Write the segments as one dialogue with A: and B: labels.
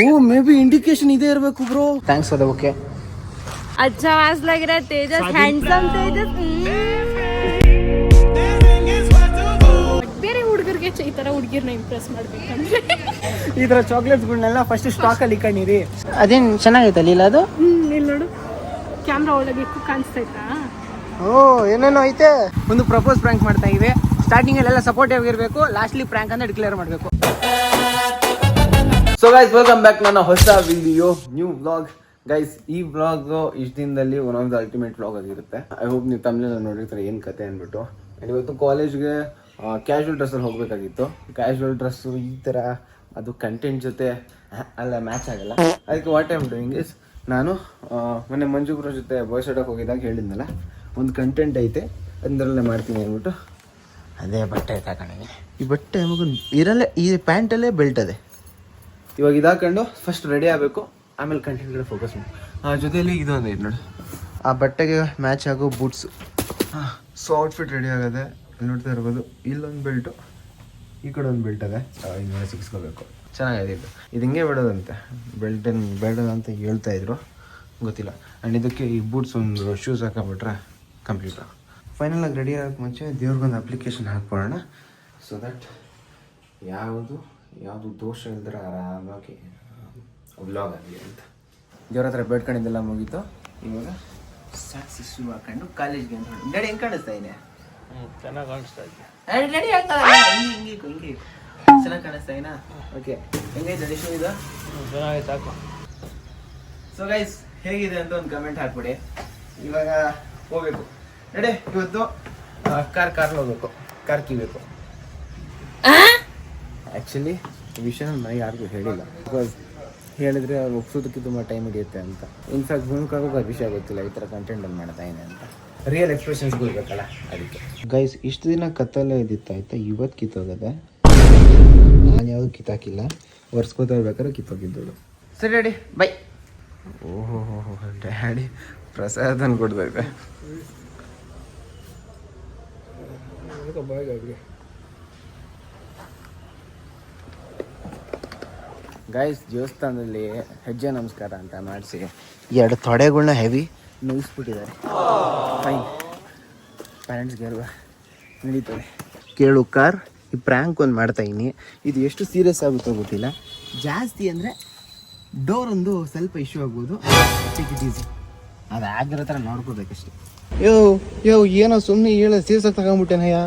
A: O may be indication ಇದೇ ಇರಬೇಕು bro. Thanks for the okay.
B: अच्छा आवाज लग रहा है तेजस, हैंडसम तेजस. ಬೇರೆ ಹುಡುಗರಿಗೆ ಈ ತರ ಹುಡುಗಿರ್ನ ಇಂಪ್ರೆಸ್ ಮಾಡ್ಬೇಕಂದ್ರೆ
A: ಈ ತರ ಚಾಕ್ಲೇಟ್ಸ್ಗಳನ್ನೆಲ್ಲ ಫಸ್ಟ್ ಸ್ಟಾಕ್ ಅಲ್ಲಿ ಇಟ್ಕೊಂಡಿರಿ. ಅದೇನು ಚೆನ್ನಾಗೈತಲ್ಲ ಇಲ್ಲ ಅದು?
B: ಇಲ್ಲಿ ನೋಡು ಕ್ಯಾಮ್ರಾ ಒಳಗೆ ఎక్కువ ಕಾಣಿಸ್ತೈತಾ?
A: ಓ ಏನೇನೋ ಐತೆ. ಒಂದು ಪ್ರಪೋಸ್ ಪ್ರ್ಯಾಂಕ್ ಮಾಡ್ತಾ ಇವೆ. ಸ್ಟಾರ್ಟಿಂಗ್ ಅಲ್ಲೆಲ್ಲ ಸಪೋರ್ಟಿವ್ ಇರಬೇಕು, ಲಾಸ್ಟ್ಲಿ ಪ್ರ್ಯಾಂಕ್ ಅಂತ ಡಿಕ್ಲೇರ್ ಮಾಡಬೇಕು. ಸೊ ಗೈಸ್ ವೆಲ್ಕಮ್ ಬ್ಯಾಕ್ ನನ್ನ ಹೊಸ ವಿಡಿಯೋ ನ್ಯೂ ವ್ಲಾಗ್. ಗೈಸ್ ಈ ವ್ಲಾಗ್ ಇಷ್ಟು ದಿನದಲ್ಲಿ one of the ultimate vlog ಆಗಿರುತ್ತೆ. ಐ ಹೋಪ್ ನೀವು ತಮಿಳಲ್ಲಿ ನೋಡಿರ್ತಾರೆ ಏನು ಕತೆ ಅಂದ್ಬಿಟ್ಟು. ಇವತ್ತು ಕಾಲೇಜ್ಗೆ ಕ್ಯಾಶುವಲ್ ಡ್ರೆಸ್ಸಲ್ಲಿ ಹೋಗಬೇಕಾಗಿತ್ತು. ಕ್ಯಾಶುವಲ್ ಡ್ರೆಸ್ಸು ಈ ಥರ ಅದು ಕಂಟೆಂಟ್ ಜೊತೆ ಅಲ್ಲ ಮ್ಯಾಚ್ ಆಗಲ್ಲ. ಅದಕ್ಕೆ ವಾಟ್ ಟೈಮ್ ಡೂಯಿಂಗ್ ಇಸ್ ನಾನು ಮೊನ್ನೆ ಮಂಜುಬ್ರ ಜೊತೆ ಬಾಯ್ಸ್ ಸೈಡಕ್ಕೆ ಹೋಗಿದ್ದಾಗ ಹೇಳಿದ್ನಲ್ಲ ಒಂದು ಕಂಟೆಂಟ್ ಐತೆ ಅದರಲ್ಲೇ ಮಾಡ್ತೀನಿ ಅಂದ್ಬಿಟ್ಟು ಅದೇ ಬಟ್ಟೆ ತಗೊಂಡಿದ್ದೀನಿ. ಈ ಬಟ್ಟೆ ಮಗು ಇರಲ್ಲೇ ಈ ಪ್ಯಾಂಟಲ್ಲೇ ಬೆಲ್ಟ್ ಅದೇ. ಇವಾಗ ಇದಾಕೊಂಡು ಫಸ್ಟ್ ರೆಡಿ ಆಗಬೇಕು, ಆಮೇಲೆ ಕಂಟೆಂಟ್ ಕಡೆ ಫೋಕಸ್ ಮಾಡಿ. ಜೊತೆಯಲ್ಲಿ ಇದೊಂದು ಐತೆ ನೋಡಿ, ಆ ಬಟ್ಟೆಗೆ ಮ್ಯಾಚ್ ಆಗೋ ಬೂಟ್ಸು. ಸೊ ಔಟ್ಫಿಟ್ ರೆಡಿ ಆಗೋದೆ. ಇಲ್ಲಿ ನೋಡ್ತಾ ಇರ್ಬೋದು, ಇಲ್ಲೊಂದು ಬೆಲ್ಟು, ಈ ಕಡೆ ಒಂದು ಬೆಲ್ಟ್ ಅದೇ. ಇನ್ನೊಂದು ಸಿಕ್ಸ್ಕೋಬೇಕು. ಚೆನ್ನಾಗಿದೆ ಇದು ಹಿಂಗೆ ಬಿಡೋದಂತೆ. ಬೆಲ್ಟೇನು ಬೇಡ ಅಂತ ಹೇಳ್ತಾ ಇದ್ರು, ಗೊತ್ತಿಲ್ಲ. ಆ್ಯಂಡ್ ಇದಕ್ಕೆ ಈ ಬೂಟ್ಸ್ ಒಂದು ಶೂಸ್ ಹಾಕೊಂಬಿಟ್ರೆ ಕಂಪ್ಲೀಟ್. ಫೈನಲಾಗಿ ರೆಡಿ ಆಗೋಕ್ಕೆ ಮುಂಚೆ ದೇವ್ರಿಗೊಂದು ಅಪ್ಲಿಕೇಶನ್ ಹಾಕ್ಕೊಳ್ಳೋಣ. ಸೊ ದಟ್ ಯಾವುದು ದೋಷ ಇಲ್ದ್ರೆ ಆರಾಮಾಗಿ ವ್ಲಾಗ್ ಆಗಲಿ ಅಂತ. ದೇವ್ರ ಹತ್ರ ಬೇಡ್ಕೊಂಡಿದ್ದೆಲ್ಲ ಮುಗೀತು. ಇವಾಗ ಸಾಕ್ಸಿ ಶೂ ಹಾಕೊಂಡು ಕಾಲೇಜ್ಗೆ ಅಂತ ನೋಡಿ. ಡ್ಯಾಡಿ ಹೆಂಗೆ ಕಾಣಿಸ್ತಾ ಇದೆ? ಚೆನ್ನಾಗಿ ಕಾಣಿಸ್ತಾ ಇದೆ. ಡ್ಯಾಡಿ ಹಿಂಗೆ ಚೆನ್ನಾಗಿ ಕಾಣಿಸ್ತಾ ಇದೆನಾ? ಓಕೆ, ಹೆಂಗೈತೆ ಡ್ಯಾಡಿ ಶೂ ಇದು? ಚೆನ್ನಾಗೈತೆ, ಸಾಕು. ಸೊ ಗೈಸ್ ಹೇಗಿದೆ ಅಂತ ಒಂದು ಕಮೆಂಟ್ ಹಾಕ್ಬಿಡಿ. ಇವಾಗ ಹೋಗ್ಬೇಕು ಡ್ಯಾಡಿ. ಇವತ್ತು ಕಾರಲ್ಲಿ ಹೋಗ್ಬೇಕು, ಕಾರ್ ಕೀಬೇಕು. ಆ್ಯಕ್ಚುಲಿ ಈ ವಿಷಯನ ನನಗೆ ಯಾರಿಗೂ ಹೇಳಿಲ್ಲ. ಬಿಕಾಸ್ ಹೇಳಿದ್ರೆ ಅವ್ರು ಒಪ್ಸೋದಕ್ಕೆ ತುಂಬ ಟೈಮ್ ಹಿಡಿಯುತ್ತೆ ಅಂತ. ಇನ್ಫ್ಯಾಕ್ಟ್ ಭೂಮಿಕಾಗೂ ವಿಷಯ ಗೊತ್ತಿಲ್ಲ ಈ ಥರ ಕಂಟೆಂಟಲ್ಲಿ ಮಾಡ್ತಾ ಇದೆ ಅಂತ. ರಿಯಲ್ ಎಕ್ಸ್ಪ್ರೆಷನ್ಸ್ ಗೊತ್ತಲ್ಲ ಅದಕ್ಕೆ. ಗೈಸ್ ಇಷ್ಟು ದಿನ ಕತ್ತಲ್ಲೇ ಇದ್ದಿತ್ತಾಯ್ತಾ, ಇವತ್ತು ಕಿತ್ತೋಗದೆ. ನಾನು ಯಾವುದು ಕಿತ್ತಾಕಿಲ್ಲ, ಒರೆಸ್ಕೋತಾ ಇರ್ಬೇಕಾದ್ರೆ ಕಿತ್ತೋಗಿದ್ದಳು. ಸರಿ ಡ್ಯಾಡಿ ಬೈ. ಓಹೋ ಡ್ಯಾಡಿ ಪ್ರಸಾದ ತಂದು ಕೊಡ್ತಾ ಇದೆ. ಗೈಸ್ ದೇವಸ್ಥಾನದಲ್ಲಿ ಹೆಜ್ಜೆ ನಮಸ್ಕಾರ ಅಂತ ಮಾಡಿಸಿ 2 ತೊಡೆಗಳನ್ನ ಹೆವಿ ನೋಯಿಸ್ಬಿಟ್ಟಿದ್ದಾರೆ. ಫೈನ್, ಪ್ಯಾರೆಂಟ್ಸ್ಗೆ ಅಲ್ವಾ ನಡೀತದೆ. ಕೇಳು ಕಾರ್, ಈ ಪ್ರ್ಯಾಂಕ್ ಒಂದು ಮಾಡ್ತಾಯಿನಿ. ಇದು ಎಷ್ಟು ಸೀರಿಯಸ್ ಆಗುತ್ತೋ ಗೊತ್ತಿಲ್ಲ. ಜಾಸ್ತಿ ಅಂದರೆ ಡೋರ್ ಒಂದು ಸ್ವಲ್ಪ ಇಶ್ಯೂ ಆಗ್ಬೋದು. ಟೇಕ್ ಇಟ್ ಈಸಿ, ಅದು ಆಗಿರೋ ಥರ ನೋಡ್ಕೋಬೇಕಷ್ಟೆ. ಯೋ ಏನೋ ಸುಮ್ಮನೆ ಹೇಳ ಸೀರಿಯಸ್ ಆಗಿ ತಗೊಂಡ್ಬಿಟ್ಟೆನಯ್ಯ.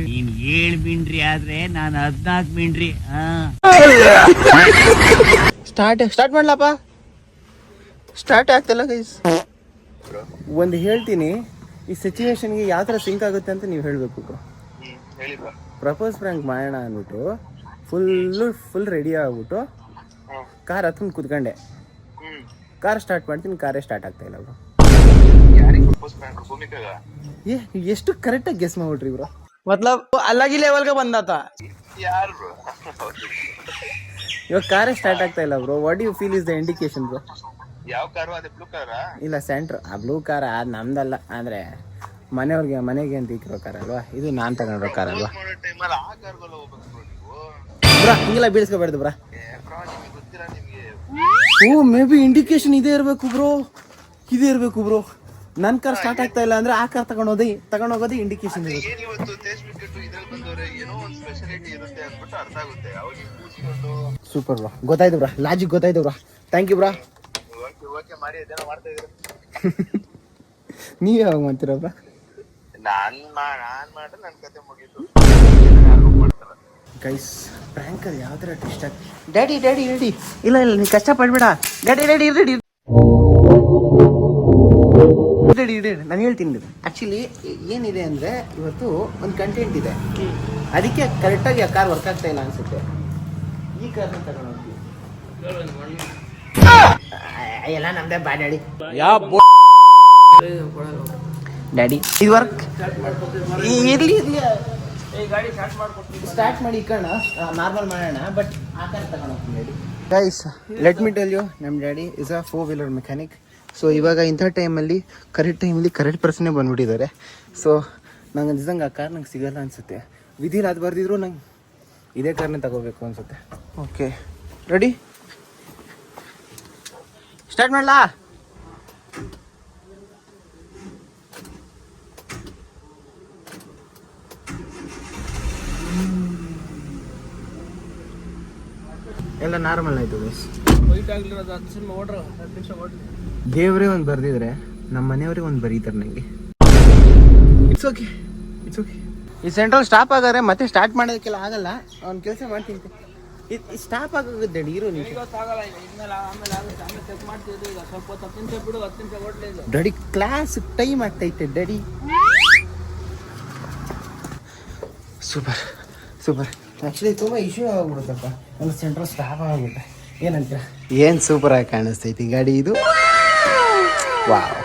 C: ನೀನ್ 7 ಮಿಂಡ್ರಿ ಆದ್ರೆ ನಾನು 14 ಮಿಂಡ್ರಿ.
A: ಸ್ಟಾರ್ಟ್ ಮಾಡ್ಲಪ್ಪ. ಸ್ಟಾರ್ಟ್ ಆಗ್ತಲ್ಲ ಗೈಸ್. ಒಂದು ಹೇಳ್ತೀನಿ, ಈ ಸಿಚುವೇಶನ್ಗೆ ಯಾವ ಥರ ಸಿಂಕ್ ಆಗುತ್ತೆ ಅಂತ ನೀವು ಹೇಳಬೇಕು. ಪ್ರಪೋಸ್ ಪ್ರ್ಯಾಂಕ್ ಮಾಡೋಣ ಅಂದ್ಬಿಟ್ಟು ಫುಲ್ ರೆಡಿ ಆಗ್ಬಿಟ್ಟು ಕಾರ್ ಹತ್ಕೊಂಡು ಕೂತ್ಕೊಂಡೆ. ಕಾರ್ ಸ್ಟಾರ್ಟ್ ಮಾಡ್ತೀನಿ, ಕಾರೇ ಸ್ಟಾರ್ಟ್ ಆಗ್ತಾ ಇಲ್ಲ ಬ್ರೋ. ಎಷ್ಟು ಕರೆಕ್ಟಾಗಿ ಗೆಸ್ ಮಾಡ್ಬಿಟ್ರಿ ಬ್ರೋ. ಮತ್ಲಬ್ ಅಲ್ಲಾಗಿ ಲೆವೆಲ್ಗೆ ಬಂದಾತ. ಇವಾಗ ಕಾರೇ ಸ್ಟಾರ್ಟ್ ಆಗ್ತಾ ಇಲ್ಲ bro. What you feel is the indication bro?
D: ಯಾವ ಕಾರು? ಅದೇ ಬ್ಲೂ ಕಾರಾ?
A: ಇಲ್ಲ ಸೆಂಟ್ರ್. ಆ ಬ್ಲೂ ಕಾರ್ ಅದು ನಮ್ದಲ್ಲ, ಅಂದರೆ ಮನೆಗೆ ಅಂತ ಇಕ್ಕಿರೋ ಕಾರ್ ಅಲ್ವಾ ಇದು. ನಾನು ತಗೊಂಡಿರೋ ಕಾರ್ ಅಲ್ವಾ ಬ್ರಾ. ಹಿಂಗೆಲ್ಲ ಬೀಳಿಸ್ಕೋಬಾರ್ದು ಬ್ರಾ. ಓ ಮೇ ಬಿ ಇಂಡಿಕೇಶನ್ ಇದೇ ಇರಬೇಕು ಬ್ರೋ. ನನ್ನ ಕಾರ್ ಸ್ಟಾರ್ಟ್ ಆಗ್ತಾ ಇಲ್ಲ ಅಂದ್ರೆ ಆ ಕಾರ್ ತಗೊಂಡೋಗೋದೇ ಇಂಡಿಕೇಶನ್ ಇರುತ್ತೆ. ಸೂಪರ್ ಬ್ರಾ, ಗೊತ್ತಾಯ್ತು ಬ್ರಾ, ಲಾಜಿಕ್ ಗೊತ್ತಾಯ್ತು ಬ್ರಾ. ಥ್ಯಾಂಕ್ ಯು ಬ್ರಾ. ನೀವ್ ಯಾವಾಗ ಮಾಡ್ತೀರ ಬ್ರಾ? ಗೈಸ್ ಪ್ರ್ಯಾಂಕ್ ಅದು ಯಾವ ಥರ ಟ್ವಿಸ್ಟ್ ಆಗಿ. ಡ್ಯಾಡಿ ರೆಡಿ ಇಲ್ಲ ನೀ ಕಷ್ಟ ಪಡ್ಬೇಡ. ಡ್ಯಾಡಿ ರೆಡಿ ನಾನು ಹೇಳ್ತೀನಿ. ಆ್ಯಕ್ಚುಲಿ ಏನಿದೆ ಅಂದರೆ ಇವತ್ತು ಒಂದು ಕಂಟೆಂಟ್ ಇದೆ, ಅದಕ್ಕೆ ಕರೆಕ್ಟಾಗಿ ಆ ಕಾರ್ ವರ್ಕ್ ಆಗ್ತಾ ಇಲ್ಲ ಅನ್ಸುತ್ತೆ. ಈ ಕಾರ್ನ ತಗೊಂಡು ಹೋಗ್ತೀವಿ. ಎಲ್ಲ ನಮ್ದೇ ಬಾ ಡ್ಯಾಡಿ. ಡ್ಯಾಡಿ ಇದು ವರ್ಕ್ ಇರಲಿ ಸ್ಟಾರ್ಟ್ ಮಾಡಿ ಕಣ ನಾರ್ಮಲ್ ಮಾಡೋಣ. ಬಟ್ ಆ ಕಾರ್ ತಗೊಂಡು ಹೋಗ್ತೀನಿ daddy. Guys let me tell you, ನಮ್ಮ daddy is a 4-wheeler mechanic. So ಇವಾಗ ಇಂಥ ಟೈಮಲ್ಲಿ ಕರೆಕ್ಟ್ ಪರ್ಸನ್ನೇ ಬಂದುಬಿಟ್ಟಿದ್ದಾರೆ. ಸೊ ನಂಗೆ ನಿಜಂಗೆ ಆ ಕಾರ್ ನಂಗೆ ಸಿಗಲ್ಲ ಅನಿಸುತ್ತೆ. ವಿಧಿಲಿ ಅದು ಬರ್ದಿದ್ರು ನಂಗೆ ಇದೇ ಕಾರ್ನೇ ತಗೋಬೇಕು ಅನಿಸುತ್ತೆ. ಓಕೆ ರೆಡಿ ಸ್ಟಾರ್ಟ್ ಮಾಡ್ಲಾ? ಎಲ್ಲ ನಾರ್ಮಲ್ ಆಯ್ತು ಗೈಸ್. ದೇವ್ರೇ ಒಂದು ಬರ್ದಿದ್ರೆ ನಮ್ಮ ಮನೆಯವ್ರಿಗೆ ಒಂದು ಬರೀತಾರೆ ನನಗೆ. It's okay, it's okay. ಈ ಸೆಂಟ್ರಲ್ ಸ್ಟಾಪ್ ಆಗಾರೆ ಮತ್ತೆ ಸ್ಟಾರ್ಟ್ ಮಾಡೋದಕ್ಕೆಲ್ಲ ಆಗಲ್ಲ. ಅವ್ನು ಕೆಲಸ ಮಾಡ್ತೀನಿ. ಇದು ಸ್ಟಾಪ್ ಆಗೋಗುತ್ತೆ ಇರೋ ನಿಮಿಷ. ಡ್ಯಾಡಿ ಕ್ಲಾಸ್ ಟೈಮ್ ಆಗ್ತೈತೆ ಡ್ಯಾಡಿ. Super super. ಆ್ಯಕ್ಚುಲಿ ತುಂಬ ಇಶ್ಯೂ ಆಗ್ಬಿಡುತ್ತಪ್ಪ ಒಂದು ಸೆಂಟ್ರಲ್ ಸ್ಟಾಪ್ ಆಗ್ಬಿಟ್ಟೆ. ಏನಂತ ಏನು ಸೂಪರ್ ಆಗಿ ಕಾಣಿಸ್ತೈತಿ ಗಾಡಿ ಇದು. ವಾವ್,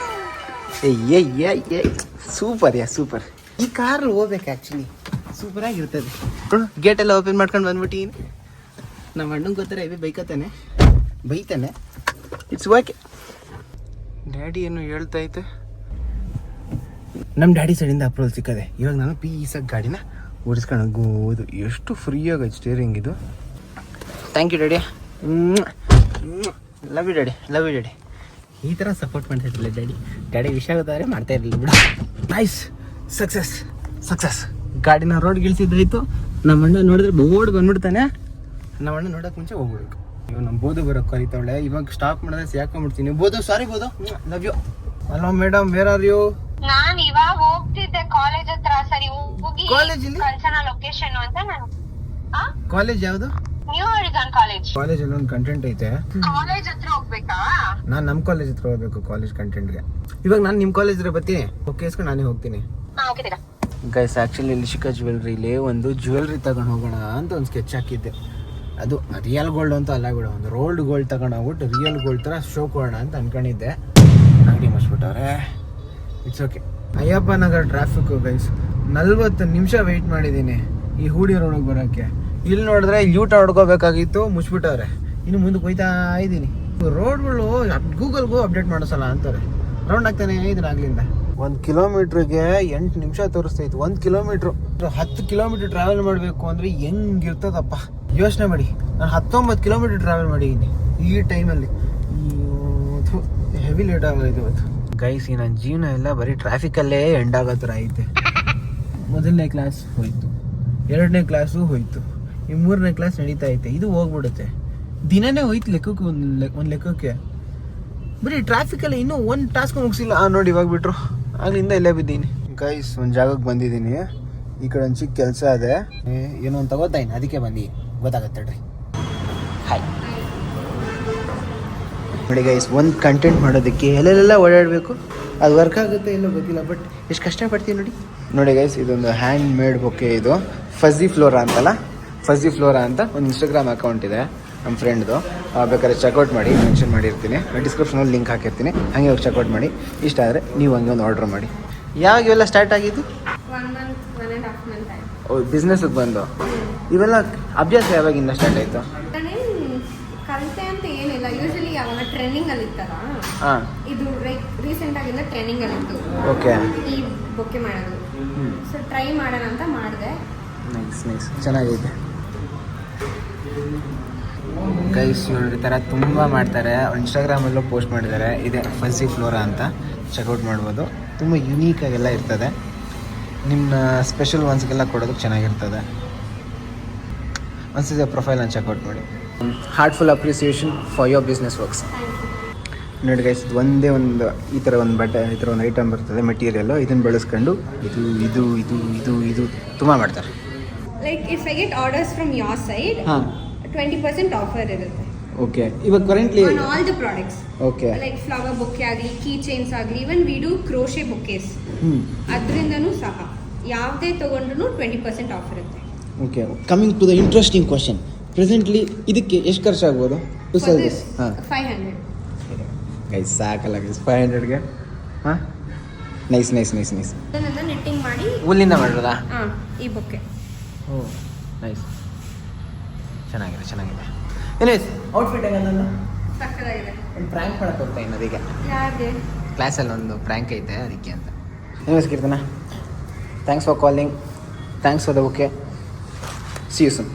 A: ಏ ಸೂಪರ್ ಸೂಪರ್. ಈ ಕಾರಲ್ಲಿ ಹೋಗ್ಬೇಕು ಆ್ಯಕ್ಚುಲಿ, ಸೂಪರ್ ಆಗಿರ್ತದೆ. ಗೇಟ್ ಎಲ್ಲ ಓಪನ್ ಮಾಡ್ಕೊಂಡು ಬಂದ್ಬಿಟ್ಟು ನಮ್ಮ ಅಣ್ಣಂಗೆ ಗೊತ್ತಾರೆ ಇವೇ ಬೈತಾನೆ. It's okay. ಡ್ಯಾಡಿ ಏನು ಹೇಳ್ತಾ ಐತೆ? ನಮ್ಮ ಡ್ಯಾಡಿ ಸೈಡಿಂದ ಅಪ್ರೂವಲ್ ಸಿಕ್ಕದೆ. ಇವಾಗ ನಾನು ಪೀಸಾಗಿ ಗಾಡಿನ ಓಡಿಸ್ಕೊಂಡು ಹೋಗ್ಬೋದು. ಎಷ್ಟು ಫ್ರೀಯಾಗಿ ಸ್ಟೇರಿಂಗ್ ಇದು. Thank you daddy. Love you daddy, love you daddy. ಈ ಥರ ಸಪೋರ್ಟ್ ಮಾಡ್ತಾ ಇರಲಿಲ್ಲ ಡ್ಯಾಡಿ ವಿಷಯ ಗೊತ್ತಾದ್ರೆ ಮಾಡ್ತಾ ಇರಲಿಲ್ಲ ಬಿಡು. Nice, success. ಗಾಡಿನ ರೋಡ್ ಗಿಳಿಸಿದ್ದಾಯ್ತು. ನಮ್ಮ ಅಣ್ಣ ನೋಡಿದ್ರೆ ಬೋರ್ಡ್ ಬಂದ್ಬಿಡ್ತಾನೆ. ನಮ್ಮ ಅಣ್ಣ ನೋಡೋಕೆ ಮುಂಚೆ ಹೋಗ್ಬಿಡ್ಬೇಕು. ಇವಾಗ ನಮ್ಮ ಬೋದು ಬರೋಕ್ಕೆ ಕರಿತಾವಳೆ. ಇವಾಗ ಸ್ಟಾಪ್ ಮಾಡಿದ್ರೆ ಸಿಗಾಕೊಂಡ್ಬಿಡ್ತೀನಿ. ಬೋದು, ಸಾರಿ ಬೋದು, love you. Hello madam, where are you?
E: ನಾನ್ ಇವಾಗ ಹೋಗ್ತಿದ್ದೆ ಕಾಲೇಜ್ ಹತ್ರ. ಸರಿ ಹೋಗಿ
A: ಕಾಲೇಜಲ್ಲಿ
E: ಕಳ್ಸೋಣ ಲೊಕೇಶನ್ ಅಂತ ನಾನು.
A: ಕಾಲೇಜ್ ಯಾವುದು?
E: New horizon college.
A: ಕಾಲೇಜಲ್ಲಿ ಒಂದು ಕಂಟೆಂಟ್ ಐತೆ.
E: ಕಾಲೇಜ್ ಹತ್ರ ಹೋಗ್ಬೇಕಾ?
A: ನಾನು ನಮ್ಮ ಕಾಲೇಜ್ ಹತ್ರ ಹೋಗ್ಬೇಕು ಕಾಲೇಜ್ ಕಂಟೆಂಟ್ಗೆ. ಇವಾಗ ನಾನು ನಿಮ್ಮ ಕಾಲೇಜ್ ಹತ್ರ ಬರ್ತೀನಿ. ಓಕೆ ಇಸ್ಕೊಂಡು ನಾನೇ ಹೋಗ್ತೀನಿ. ಗೈಸ್, ಆ್ಯಕ್ಚುಲಿ ಲಿಶಿಕಾ ಜ್ಯುವೆಲ್ರಿಲಿ ಒಂದು ಜ್ಯುವೆಲ್ರಿ ತಗೊಂಡು ಹೋಗೋಣ ಅಂತ ಒಂದು ಸ್ಕೆಚ್ ಹಾಕಿದ್ದೆ. ಅದು ರಿಯಲ್ ಗೋಲ್ಡ್ ಅಂತ ಅಲ್ಲ ಬಿಡು, ಒಂದು ರೋಲ್ಡ್ ಗೋಲ್ಡ್ ತಗೊಂಡು ಹೋಗ್ಬಿಟ್ಟು ರಿಯಲ್ ಗೋಲ್ಡ್ ಥರ ಶೋ ಕೊಡೋಣ ಅಂತ ಅನ್ಕೊಂಡಿದ್ದೆ. ಅಂಗಡಿ ಮುಚ್ಬಿಟ್ಟವ್ರೆ. It's okay. Ayyappa Nagar traffic guys. 40 ನಿಮಿಷ ವೆಯ್ಟ್ ಮಾಡಿದ್ದೀನಿ ಈ ಹೂಡಿ ರೋಡಿಗೆ ಬರೋಕ್ಕೆ. ಇಲ್ಲಿ ನೋಡಿದ್ರೆ ಯೂಟ ಹೊಡ್ಕೋಬೇಕಾಗಿತ್ತು, ಮುಚ್ಬಿಟ್ಟವ್ರೆ. ಇನ್ನು ಮುಂದಕ್ಕೆ ಹೋಯ್ತಾ ಇದ್ದೀನಿ. ರೋಡ್ಗಳು ಗೂಗಲ್ಗೂ ಅಪ್ಡೇಟ್ ಮಾಡಿಸಲ್ಲ ಅಂತಾರೆ. ರೌಂಡ್ ಆಗ್ತಾನೆ ಇದನ್ನ ಆಗ್ಲಿಂದ. 1 ಕಿಲೋಮೀಟ್ರಿಗೆ 8 ನಿಮಿಷ ತೋರಿಸ್ತೈತೆ. 1 ಕಿಲೋಮೀಟ್ರು 10 ಕಿಲೋಮೀಟ್ರ್ ಟ್ರಾವೆಲ್ ಮಾಡಬೇಕು ಅಂದರೆ ಹೆಂಗಿರ್ತದಪ್ಪ ಯೋಚನೆ ಮಾಡಿ. ನಾನು 19 ಕಿಲೋಮೀಟ್ರ್ ಟ್ರಾವೆಲ್ ಮಾಡಿದ್ದೀನಿ ಈ ಟೈಮಲ್ಲಿ. ಹೆವಿ ಲೇಟ್ ಆಗೋದು ಇವತ್ತು ಗೈಸ್. ಈ ನನ್ನ ಜೀವನ ಎಲ್ಲ ಬರೀ ಟ್ರಾಫಿಕಲ್ಲೇ ಎಂಡ್ ಆಗೋ ಥರ ಐತೆ. ಮೊದಲನೇ ಕ್ಲಾಸ್ ಹೋಯ್ತು, 2ನೇ ಕ್ಲಾಸು ಹೋಯ್ತು, ಈ 3ನೇ ಕ್ಲಾಸ್ ನಡೀತಾ ಐತೆ. ಇದು ಹೋಗ್ಬಿಡುತ್ತೆ. ದಿನನೇ ಹೋಯ್ತು ಲೆಕ್ಕಕ್ಕೆ, ಒಂದು ಲೆಕ್ಕಕ್ಕೆ. ಬರೀ ಟ್ರಾಫಿಕಲ್ಲಿ ಇನ್ನೂ ಒಂದು ಟಾಸ್ಕ್ ಮುಗಿಸಿಲ್ಲ. ನೋಡಿ ಇವಾಗ ಬಿಟ್ರು. ಅಲ್ಲಿಂದ ಇಲ್ಲೇ ಬಿದ್ದೀನಿ ಗೈಸ್. ಒಂದು ಜಾಗಕ್ಕೆ ಬಂದಿದ್ದೀನಿ. ಈ ಕಡೆ ಒಂದು ಚಿಕ್ಕ ಕೆಲಸ ಇದೆ. ಏನೋ ಒಂದು ತಗೋತಾಯಿನಿ, ಅದಕ್ಕೆ ಬಂದು ಗೊತ್ತಾಗತ್ತೆ ರೀ. ಹಾಯ್ ನೋಡಿ ಗೈಸ್, ಒಂದು ಕಂಟೆಂಟ್ ಮಾಡೋದಕ್ಕೆ ಎಲ್ಲೆಲ್ಲ ಓಡಾಡಬೇಕು. ಅದು ವರ್ಕ್ ಆಗುತ್ತೆ ಎಲ್ಲೋ ಗೊತ್ತಿಲ್ಲ, ಬಟ್ ಎಷ್ಟು ಕಷ್ಟಪಡ್ತೀವಿ ನೋಡಿ ಗೈಸ್. ಇದೊಂದು ಹ್ಯಾಂಡ್ ಮೇಡ್ ಬೊಕ್ಕೆ. ಇದು ಫಝಿ ಫ್ಲೋರಾ ಅಂತಲ್ಲ, ಫಝಿ ಫ್ಲೋರಾ ಅಂತ ಒಂದು ಇನ್ಸ್ಟಾಗ್ರಾಮ್ ಅಕೌಂಟ್ ಇದೆ ನಮ್ಮ ಫ್ರೆಂಡ್ದು. ಬೇಕಾದ್ರೆ ಚೆಕ್ಔಟ್ ಮಾಡಿ, ಮೆನ್ಷನ್ ಮಾಡಿರ್ತೀನಿ, ಡಿಸ್ಕ್ರಿಪ್ಷನಲ್ಲಿ ಲಿಂಕ್ ಹಾಕಿರ್ತೀನಿ. ಹಾಗೆ ಹೋಗಿ ಚೆಕ್ಔಟ್ ಮಾಡಿ. ಇಷ್ಟ ಆದರೆ ನೀವು ಹಂಗೆ ಒಂದು ಆರ್ಡ್ರ್ ಮಾಡಿ. ಯಾವಾಗ ಇವೆಲ್ಲ ಸ್ಟಾರ್ಟ್ ಆಗಿದ್ದು?
B: 1 month, 1.5 month ಆಯ್ತು.
A: ಓ, ಬಿಸ್ನೆಸ್ಗೆ ಬಂದು. ಇವೆಲ್ಲ ಅಭ್ಯಾಸ ಯಾವಾಗಿಂದ ಸ್ಟಾರ್ಟ್ ಆಯಿತು?
B: ಕಲಿತೆ ಅಂತ ಏನಿಲ್ಲ, ಯೂಶಲಿ ಯಾವಾಗ ಟ್ರೈನಿಂಗ್ ಅಲ್ಲಿ ಇರ್ತಾರ. ಇದು ರೀಸೆಂಟ್ ಆಗಿಂದ ಟ್ರೈನಿಂಗ್ ಅಲ್ಲಿ ಇತ್ತು. ಓಕೆ, ಈ ಬೊಕ್ಕೆ ಮಾಡೋದು. ಸೊ ಟ್ರೈ ಮಾಡೋಣ ಅಂತ ಮಾಡಿದೆ.
A: ನೈಸ್ ಚೆನ್ನಾಗೈತೆ ಗೈಸ್. ನೋಡಿ, ಈ ಥರ ತುಂಬ ಮಾಡ್ತಾರೆ. ಇನ್ಸ್ಟಾಗ್ರಾಮಲ್ಲೂ ಪೋಸ್ಟ್ ಮಾಡಿದ್ದಾರೆ. ಇದೆ ಫಝಿ ಫ್ಲೋರಾ ಅಂತ, ಚೆಕ್ಔಟ್ ಮಾಡ್ಬೋದು. ತುಂಬ ಯುನೀಕಾಗೆಲ್ಲ ಇರ್ತದೆ. ನಿಮ್ಮ ಸ್ಪೆಷಲ್ ಒನ್ಸ್ಗೆಲ್ಲ ಕೊಡೋದಕ್ಕೆ ಚೆನ್ನಾಗಿರ್ತದೆ. ಒಂದ್ಸತಿ ಪ್ರೊಫೈಲನ್ನು ಚೆಕ್ಔಟ್ ಮಾಡಿ. Heartful appreciation for your business works. ನೋಡಿ ಗೈಸ್, ಒಂದೇ ಒಂದು ಈ ಥರ ಒಂದು ಬಟ್ಟೆ, ಈ ಥರ ಒಂದು ಐಟಮ್ ಬರ್ತದೆ ಮೆಟೀರಿಯಲ್ಲು. ಇದನ್ನು ಬಳಸ್ಕೊಂಡು ಇದು ತುಂಬ ಮಾಡ್ತಾರೆ.
B: Like if I get orders from your side, 20% offer ಇರುತ್ತೆ.
A: ಓಕೆ, ಇವಾಗ currently
B: on all the products.
A: Okay,
B: like flower bouquet ಆಗಲಿ, ಕೀ ಚೈನ್ಸ್ ಆಗಲಿ, even we do crochet bouquets. ಅದರಿಂದನೂ ಸಹ ಯಾವುದೇ ತೊಗೊಂಡ್ರು 20% ಆಫರ್ ಇರುತ್ತೆ.
A: Okay, coming to the interesting question. Presently ಇದಕ್ಕೆ ಎಷ್ಟು ಖರ್ಚಾಗ್ಬೋದು?
B: 500.
A: ಗೈಸ್ ಸಾಕಲ್ಲ ಗೈಸ್ 500ಗೆ? ಹಾಂ, ನೈಸ್.
B: ಅದನ್ನೆಲ್ಲ ನೆಟ್ಟಿಂಗ್ ಮಾಡಿ
A: ಹುಲ್ಲಿಂದ ಮಾಡಿರೋದಾ?
B: ಈ ಬೊಕ್ಕೆ.
A: ಓ ನೈಸ್, ಚೆನ್ನಾಗಿದೆ. ಎನಿವೇಸ್, ಔಟ್ಫಿಟ್ ಆಗಲ್ಲ
B: ಸಕ್ಕತ್ತಾಗಿದೆ.
A: ಒಂದು ಪ್ರ್ಯಾಂಕ್ ಮಾಡಕ್ಕೆ ಹೋಗ್ತಾ ಇನ್ನು ಅದಕ್ಕೆ.
B: ಯಾರಿಗೆ?
A: ಕ್ಲಾಸಲ್ಲಿ ಒಂದು ಪ್ರ್ಯಾಂಕ್ ಐತೆ ಅದಕ್ಕೆ ಅಂತ. Anyways Keerthana, thanks for calling, thanks for the bouquet. See you soon.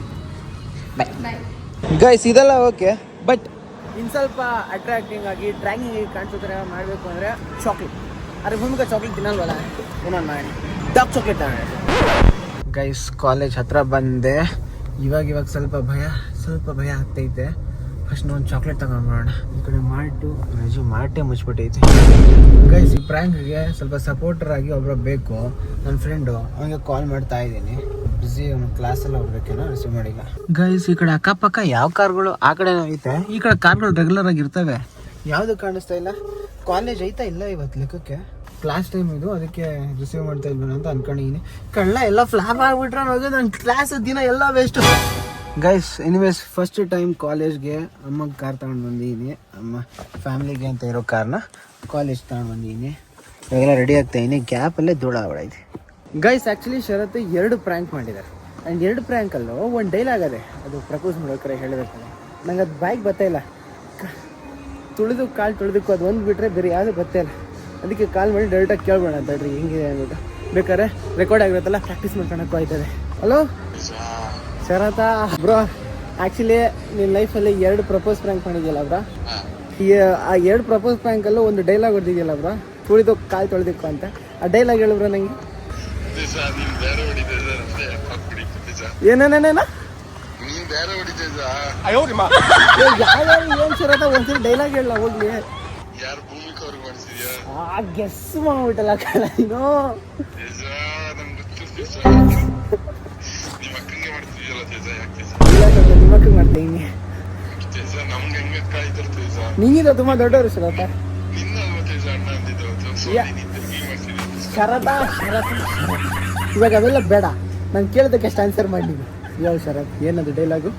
A: Bye. Guys ಇದೆಲ್ಲ ಓಕೆ, ಬಟ್ ಇನ್ನು ಸ್ವಲ್ಪ ಅಟ್ರಾಕ್ಟಿಂಗ್ ಆಗಿ ಡ್ರ್ಯಾಂಗಿಂಗ್ ಆಗಿ ಕಾಣಿಸೋ ಥರ ಮಾಡಬೇಕು ಅಂದರೆ ಚಾಕ್ಲೇಟ್. ಅರೆ ಭೂಮಿಕಾ ಚಾಕ್ಲೇಟ್ ತಿನ್ನಲ್ವಲ್ಲ, ಏನಾರು ಮಾಡಿ ಡಾರ್ಕ್ ಚಾಕ್ಲೇಟ್ ತಗೊಂಡೆ. ಗೈಸ್ ಕಾಲೇಜ್ ಹತ್ರ ಬಂದೆ. ಇವಾಗ ಸ್ವಲ್ಪ ಭಯ ಆಗ್ತೈತೆ. ಫಸ್ಟ್ ಒಂದು ಚಾಕ್ಲೇಟ್ ತಗೊಂಡ್ಬರೋಣ. ಈ ಕಡೆ ಮಾರ್ಟೇ ಮುಚ್ಚಿಬಿಟ್ಟೈತೆ. ಗೈಸ್ ಈ ಪ್ರ್ಯಾಂಕ್ಗೆ ಸ್ವಲ್ಪ ಸಪೋರ್ಟರ್ ಆಗಿ ಒಬ್ಬರು ಬೇಕು. ನನ್ನ ಫ್ರೆಂಡು ಅವನಿಗೆ ಕಾಲ್ ಮಾಡ್ತಾ ಇದ್ದೀನಿ. ಬಿಸಿ ಅವನು ಕ್ಲಾಸೆಲ್ಲ ಹೋಗ್ಬೇಕೇನೋ, ರಿಸೀವ್ ಮಾಡಿಲ್ಲ. ಗೈಸ್ ಈ ಕಡೆ ಅಕ್ಕಪಕ್ಕ ಯಾವ ಕಾರ್ಗಳು ಆ ಕಡೆ ಐತೆ, ಈ ಕಡೆ ಕಾರ್ಗಳು ರೆಗ್ಯುಲರ್ ಆಗಿ ಇರ್ತವೆ. ಯಾವುದು ಕಾಣಿಸ್ತಾ ಇಲ್ಲ. ಕಾಲೇಜ್ ಐತಾ ಇಲ್ಲ ಇವತ್ತು ಲೆಕ್ಕಕ್ಕೆ. ಕ್ಲಾಸ್ ಟೈಮ್ ಇದು, ಅದಕ್ಕೆ ರಿಸೀವ್ ಮಾಡ್ತಾ ಇಲ್ವೇನೋ ಅಂತ ಅನ್ಕೊಂಡಿದ್ದೀನಿ. ಕಳ್ಳ ಎಲ್ಲ ಫ್ಲಾಪ್ ಆಗ್ಬಿಟ್ರೆ ಹೋಗೋದು, ನನ್ನ ಕ್ಲಾಸ್ ದಿನ ಎಲ್ಲ waste. Guys anyways first time ಕಾಲೇಜ್ಗೆ ಅಮ್ಮಗೆ ಕಾರ್ ತಗೊಂಡು ಬಂದಿದ್ದೀನಿ. ಅಮ್ಮ ಫ್ಯಾಮಿಲಿಗೆ ಅಂತ ಇರೋ ಕಾರ್ನ ಕಾಲೇಜ್ ತಗೊಂಡು ಬಂದಿದ್ದೀನಿ. ಇವಾಗೆಲ್ಲ ರೆಡಿ ಆಗ್ತಾಯಿದ್ದೀನಿ. ಗ್ಯಾಪಲ್ಲೇ ಧೂಳ ಹೊಡೈತಿ. ಗೈಸ್ ಆ್ಯಕ್ಚುಲಿ ಶರತ್ 2 ಪ್ರ್ಯಾಂಕ್ ಮಾಡಿದ್ದಾರೆ. ಆ್ಯಂಡ್ 2 ಪ್ರ್ಯಾಂಕಲ್ಲೂ ಒಂದು ಡೈಲಾಗ್ ಅದೇ, ಅದು ಪ್ರಪೋಸ್ ಮಾಡೋಕ್ರೆ ಹೇಳಿರ್ತಾರೆ. ನಂಗೆ ಅದು ಬಾಯ್ಗೆ ಬರ್ತಾಯಿಲ್ಲ. ಕಾಲು ತುಳಿದಕ್ಕೂ ಅದು ಒಂದು ಬಿಟ್ಟರೆ ಬೇರೆ ಯಾವುದು ಬರ್ತಾಯಿಲ್ಲ. ಅದಕ್ಕೆ ಕಾಲ್ ಮಾಡಿ ಡೈರೆಕ್ಟಾಗಿ ಕೇಳ್ಬೇಡ ಅಂತ ಹೇಳ್ರಿ ಹೆಂಗಿದೆ ಅಂದ್ಬಿಟ್ಟು. ಬೇಕಾದ್ರೆ ರೆಕಾರ್ಡ್ ಆಗಿರುತ್ತಲ್ಲ, ಪ್ರಾಕ್ಟೀಸ್ ಮಾಡ್ಕೊಳಕ್ಕೂ ಆಯ್ತದೆ. ಹಲೋ ಶರತ ಬ್ರೋ, ಆ್ಯಕ್ಚುಲಿ ನಿನ್ನ ಲೈಫಲ್ಲಿ 2 ಪ್ರಪೋಸ್ ಪ್ರ್ಯಾಂಕ್ ಮಾಡಿದ್ಯಲ್ಲ ಬ್ರೋ. ಆ 2 ಪ್ರಪೋಸ್ ಪ್ರ್ಯಾಂಕಲ್ಲೂ ಒಂದು ಡೈಲಾಗ್ ಹೊಡೆದಿದೆಯಲ್ಲ ಬ್ರೋ, ಕಾಲು ತೊಳೆದಿಕ್ಕು ಅಂತ. ಆ ಡೈಲಾಗ್ ಹೇಳು ಬ್ರೋ ನಂಗೆ. ಏನೇನೇನೇನ ಏನ್ ಶರತ ಒಂದ್ಸರಿ ಡೈಲಾಗ್ ಹೇಳ ಹೋಗ್ಲಿ. ಗೆಸ್ ಮಾಡ್ಬಿಟ್ಟಲ್ಲ ಕಣ ನೀನು. ನಿಮ್ಮಕ್ಕ ಮಾಡ್ತೀನಿ. ನೀನಿದ ತುಂಬಾ ದೊಡ್ಡವರು ಶರತ. ಶರತ ಇವಾಗ ಅವೆಲ್ಲ ಬೇಡ, ನಾನು ಕೇಳೋದಕ್ಕೆ ಅಷ್ಟು ಆನ್ಸರ್ ಮಾಡಿ ನೀನು. ಹೇಳು ಶರತ್, ಏನದು ಡೈಲಾಗು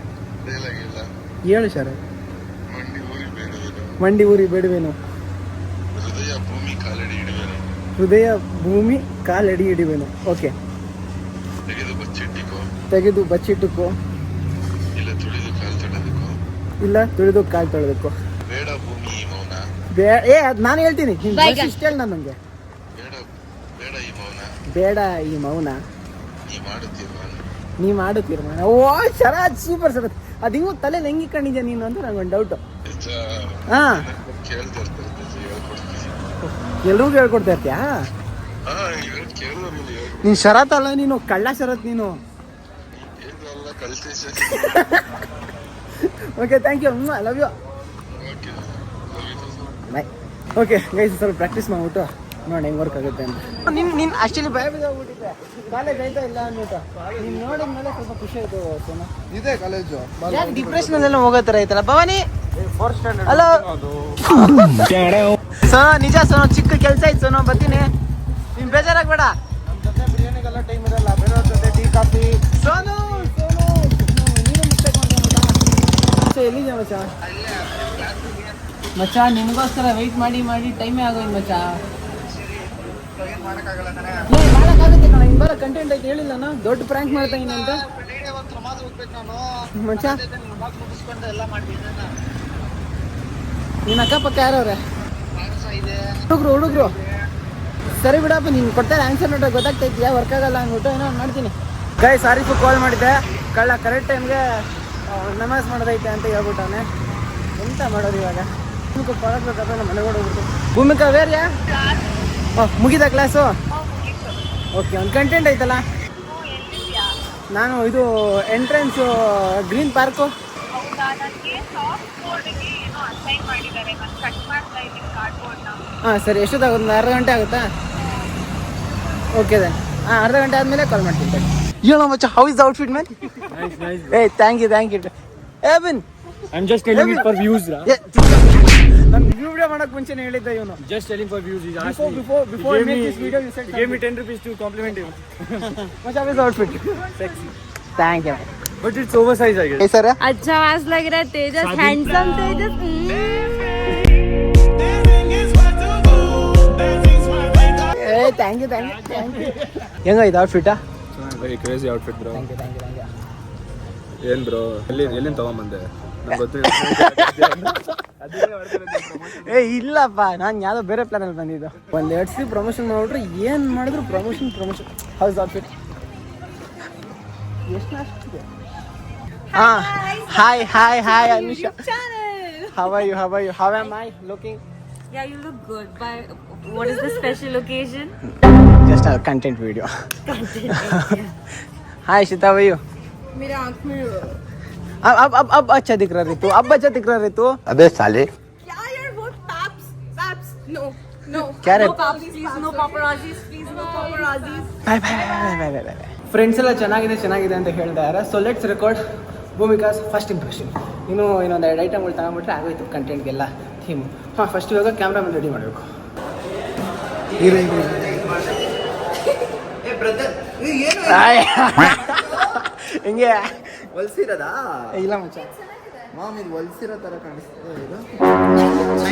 A: ಹೇಳು ಶರತ್. ಮಂಡಿ ಊರಿ ಬೇಡವೇನು, ಹೃದಯ ಭೂಮಿ ಕಾಲಡಿ ಹಿಡಿವೇನು. ಓಕೆ, ತೆಗೆದು ಬಚ್ಚಿಟ್ಟುಕೋ, ಇಲ್ಲ ತುಳಿದು ಕಾಲು ತೊಳೆದಕ್ಕೋ. ಏ ಅದು ನಾನು ಹೇಳ್ತೀನಿ, ಇಷ್ಟ ಹೇಳಿ ನಾನು. ನನಗೆ ಬೇಡ ಈ ಮೌನ, ನೀ ಮಾಡು ತೀರ್ಮಾನ. ಓ ಶರತ್ ಸೂಪರ್ ಶರತ್. ಅದು ಹಿಂಗೂ ತಲೆ ಹೆಂಗಿಕೊಂಡಿದ್ಯಾ ನೀನು ಅಂತ ನಂಗೊಂದು ಡೌಟು. ಹಾಂ, ಎಲ್ರಿಗೂ ಹೇಳ್ಕೊಡ್ತಾ ಇರ್ತೀಯಾ ನೀನು? ಶರತ್ ಅಲ್ಲ ನೀನು, ಕಳ್ಳ ಶರತ್ ನೀನು. Okay, thank you, I love you, bye. Okay guys, ಸ್ವಲ್ಪ ಪ್ರಾಕ್ಟೀಸ್ ಮಾಡ್ಬಿಟ್ಟು ನೋಡಿ ಹೆಂಗೆ ವರ್ಕ್ ಆಗುತ್ತೆ ಅಂತ. ನೀನು ಆ್ಯಕ್ಚುಲಿ ಭಯ ಬಿದ್ದೋಗ್ಬಿಟ್ಟಿದ್ದೆ, ಕಾಲೇಜ್ ಆಯ್ತಾ ಇಲ್ಲ ಅಂದ್ಬಿಟ್ಟು. ನೀನು ನೋಡಿದ್ಮೇಲೆ ಸ್ವಲ್ಪ ಖುಷಿ ಆಯಿತು. ಸೋನಾ ಇದೆ ಕಾಲೇಜು, ಯಾಕೆ ಡಿಪ್ರೆಷನಲ್ಲೆಲ್ಲ ಹೋಗೋ ಥರ ಐತಲ್ಲ ಭವಾನಿ. ಹಲೋ ಸೋನಾ, ನಿಜ ಸೋನಾ, ಚಿಕ್ಕ ಕೆಲಸ ಇತ್ತು ಸೋನಾ, ಬರ್ತೀನಿ. ನೀನು ಬೇಜಾರಾಗಬೇಡ. ನಮ್ಮ ಜೊತೆ ಬಿರಿಯಾನಿಗೆಲ್ಲ ಟೈಮ್ ಇರಲ್ಲ, ಬೇರೆಯವ್ರ ಜೊತೆ ಟೀ ಕಾಫಿ. ಸೋನು ನೀನು ಮಿಸ್ಟೇಕ್ ಮಾಡ್ಕೊಂಬಿಟ್ಟ. ಎಲ್ಲಿದೆ ಮಚ್ಚ? ನಿನಗೋಸ್ಕರ ವೆಯ್ಟ್ ಮಾಡಿ ಟೈಮೇ ಆಗೋಯ್ತು ಮಚ್ಚ. ಮಾಡೋಕ್ಕಾಗುತ್ತೆ ಕಣ, ಹಿಂಗೆ ಬರೋ ಕಂಟೆಂಟ್ ಐತೆ ಹೇಳಿಲ್ಲ ನಾನು. ದೊಡ್ಡ ಪ್ರ್ಯಾಂಕ್ ಮಾಡ್ತಾ ಇದ್ದೀನಿ ಅಂತ ಮಚ್ಚ. ನಿನ್ನ ಅಕ್ಕಪಕ್ಕ ಯಾರವ್ರೆ ಹುಡುಗರು? ಸರಿ ಬಿಡಪ್ಪ, ನೀನು ಕೊಡ್ತಾರೆ ಆನ್ಸರ್ ನೋಡ್ರೆ ಗೊತ್ತಾಗ್ತೈತಿಯಾ, ವರ್ಕ್ ಆಗಲ್ಲ ಅಂದ್ಬಿಟ್ಟು ಏನೋ ಮಾಡ್ತೀನಿ. ಗೈ ಸಾರಿಫು ಕಾಲ್ ಮಾಡಿದ್ದೆ, ಕಳ್ಳ ಕರೆಕ್ಟ್ ಟೈಮ್ಗೆ ನಮಾಜ್ ಮಾಡೋದೈತೆ ಅಂತ ಹೇಳ್ಬಿಟ್ಟವನೆ. ಎಂತ ಮಾಡೋದು ಇವಾಗ? ಕೊಡಕ್ಬೇಕಾದ್ರೆ ನಮ್ಮ ಮನೆಗೆ ಹೋಗ್ಬಿಡ್ತು. ಭೂಮಿಕಾ ವೇರ್ಯಾ ಮುಗಿದ ಕ್ಲಾಸು? ಓಕೆ, ಒಂದು ಕಂಟೆಂಟ್ ಐತಲ್ಲ. ನಾನು ಇದು ಎಂಟ್ರೆನ್ಸು ಗ್ರೀನ್ ಪಾರ್ಕು. ಹಾಂ ಸರಿ, ಎಷ್ಟೊತ್ತಾಗುತ್ತೆ? ಒಂದು ಅರ್ಧ ಗಂಟೆ ಆಗುತ್ತಾ? Okay then. ಹಾಂ, ಅರ್ಧ ಗಂಟೆ ಆದಮೇಲೆ ಕಾಲ್ ಮಾಡ್ತೀನಿ. ಹೇಳೋ ಮಚ್ಚ, how is the outfit man? ಏ ಥ್ಯಾಂಕ್ ಯು. ಏ ಬಿನ್,
F: I'm just telling it for views, ra.
A: ನಾನು ವಿಡಿಯೋ ಮಾಡಕ್ಕೆ ಮುಂಚೆನೇ ಹೇಳಿದ್ದೆ ಇವನು.
F: Just telling for views. He asked
A: before I make this video, you said
F: he gave me 10 rupees to compliment him.
A: Much of his outfit.
F: Sexy.
A: Thank you.
F: But it's oversized, I guess.
A: Hey sir.
B: अच्छा आवाज लग रहा है Tejas, handsome Tejas.
A: Hey, thank you. ಹೆಂಗಾಯ್ತು outfit?
F: Very crazy outfit, bro.
A: Thank you.
F: ಏನ್ bro, ಎಲ್ಲಿಂದ ತಗೊಂಬಂದೆ?
A: ಏ ಇಲ್ಲಪ್ಪ, ನಾನು ಯಾವುದೋ ಬೇರೆ ಪ್ಲಾನಲ್ಲಿ ಬಂದಿದ್ದು. ಒಂದು 2 ಸಿ ಪ್ರಮೋಷನ್ ಮಾಡಿಬಿಟ್ರೆ ಏನು ಮಾಡಿದ್ರು ಪ್ರಮೋಷನ್. ಹೌಸ್ ಔಟ್ಫಿಟ್ ಎಷ್ಟು ಅಷ್ಟಿದೆ? Hi, Anusha. How are you? How am I looking?
G: Yeah, you look good. But what is the special occasion?
A: Just a content video. Hi, Shita, how are you?
B: मेरे आँख में
A: अब अच्छा दिख रहा ऋतु. अब अच्छा दिख रहा ऋतु. अबे साले.
B: क्या यार वो paps no
A: क्या रे?
G: No paps, please. No paparazzis, please. No paparazzis.
A: Bye. Friends ಎಲ್ಲ ಚೆನ್ನಾಗಿದೆ ಅಂತ ಹೇಳ್ತಾ ಇದ್ದಾರೆ. So let's record Bhumika's first impression. ಇನ್ನೊಂದು 2 ಐಟಮ್ಗಳು ತಗೊಂಡ್ಬಿಟ್ರೆ ಆಗೋಯ್ತು ಕಂಟೆಂಟ್ಗೆಲ್ಲ ಥೀಮು. ಫಸ್ಟ್ ಇವಾಗ ಕ್ಯಾಮ್ರಾಮನ್ ರೆಡಿ ಮಾಡಬೇಕು. ಹಿಂಗೆ
H: ಹೊಲ್ಸಿರೋದಾ?
A: ಇಲ್ಲ ಮಚ್ಚ.
H: ಮಾಮ್ ಇದು ಹೊಲ್ಸಿರೋ ತರ ಕಾಣಿಸ್ತದೆ ಇದು.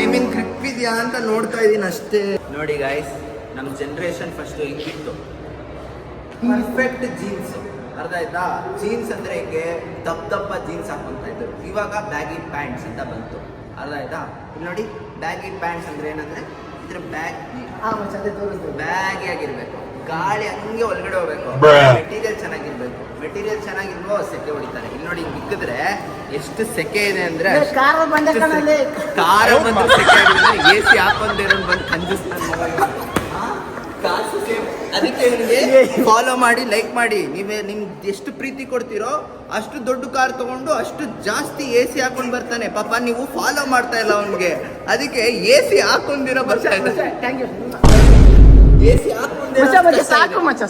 H: ಐ ಮೀನ್ ಗ್ರಿಪ್ ಇದೆಯಾ ಅಂತ ನೋಡ್ತಾ ಇದೀನಿ ಅಷ್ಟೇ. ನೋಡಿ ಗಾಯ್ಸ್, ನಮ್ಮ ಜನರೇಷನ್ ಫಸ್ಟ್ ಹಿಂಗಿತ್ತು, ಪರ್ಫೆಕ್ಟ್ ಜೀನ್ಸ್. ಅರ್ಥ ಆಯ್ತಾ? ಜೀನ್ಸ್ ಅಂದ್ರೆ ಹಿಂಗೆ ದಪ್ಪ ಜೀನ್ಸ್ ಹಾಕೊಂತ ಇದ್ರು. ಇವಾಗ ಬ್ಯಾಗಿ ಪ್ಯಾಂಟ್ಸ್ ಅಂತ ಬಂತು. ಅರ್ಥ ಆಯ್ತಾ? ಇಲ್ಲಿ ನೋಡಿ, ಬ್ಯಾಗಿ ಪ್ಯಾಂಟ್ಸ್ ಅಂದ್ರೆ ಏನಂದ್ರೆ ಇದ್ರ ಬ್ಯಾಗಿ ಆಗಿರ್ಬೇಕು, ಗಾಳಿ ಹಂಗೆ ಒಳಗಡೆ ಹೋಗ್ಬೇಕು, ಮೆಟೀರಿಯಲ್ ಚೆನ್ನಾಗಿಲ್ವೋ ಸೆಕೆ ಹೊಡಿತಾರೆ. ಇಲ್ಲಿ ನೋಡಿ, ಹಿಂಗ್ ಬಿಕ್ಕಿದ್ರೆ ಎಷ್ಟು ಸೆಕೆ ಇದೆ ಅಂದ್ರೆ ಕಾರ ಬಂದು ಸೆಕೆ ಆಗಿದ್ರೆ AC ಹಾಕೊಂಡಿರೋ ಬಂದು ಕಂಜಿಸ್ತಾನೆ. ಅದಕ್ಕೆ ನಿಮಗೆ ಫಾಲೋ ಮಾಡಿ, ಲೈಕ್ ಮಾಡಿ. ನಿಮ್ಗೆ ಎಷ್ಟು ಪ್ರೀತಿ ಕೊಡ್ತೀರೋ ಅಷ್ಟು ದೊಡ್ಡ ಕಾರ್ ತಗೊಂಡು ಅಷ್ಟು ಜಾಸ್ತಿ AC ಹಾಕೊಂಡು ಬರ್ತಾನೆ. ಪಾಪ ನೀವು ಫಾಲೋ ಮಾಡ್ತಾ ಇಲ್ಲ ಅವನಿಗೆ, ಅದಕ್ಕೆ AC ಹಾಕೊಂಡಿರೋ ಬರ್ತಾ ಇದ್ದಾರೆ. AC ಹಾಕೊಂಡಿರೋ
A: ಸಾಕು ಮಚ್ಚ.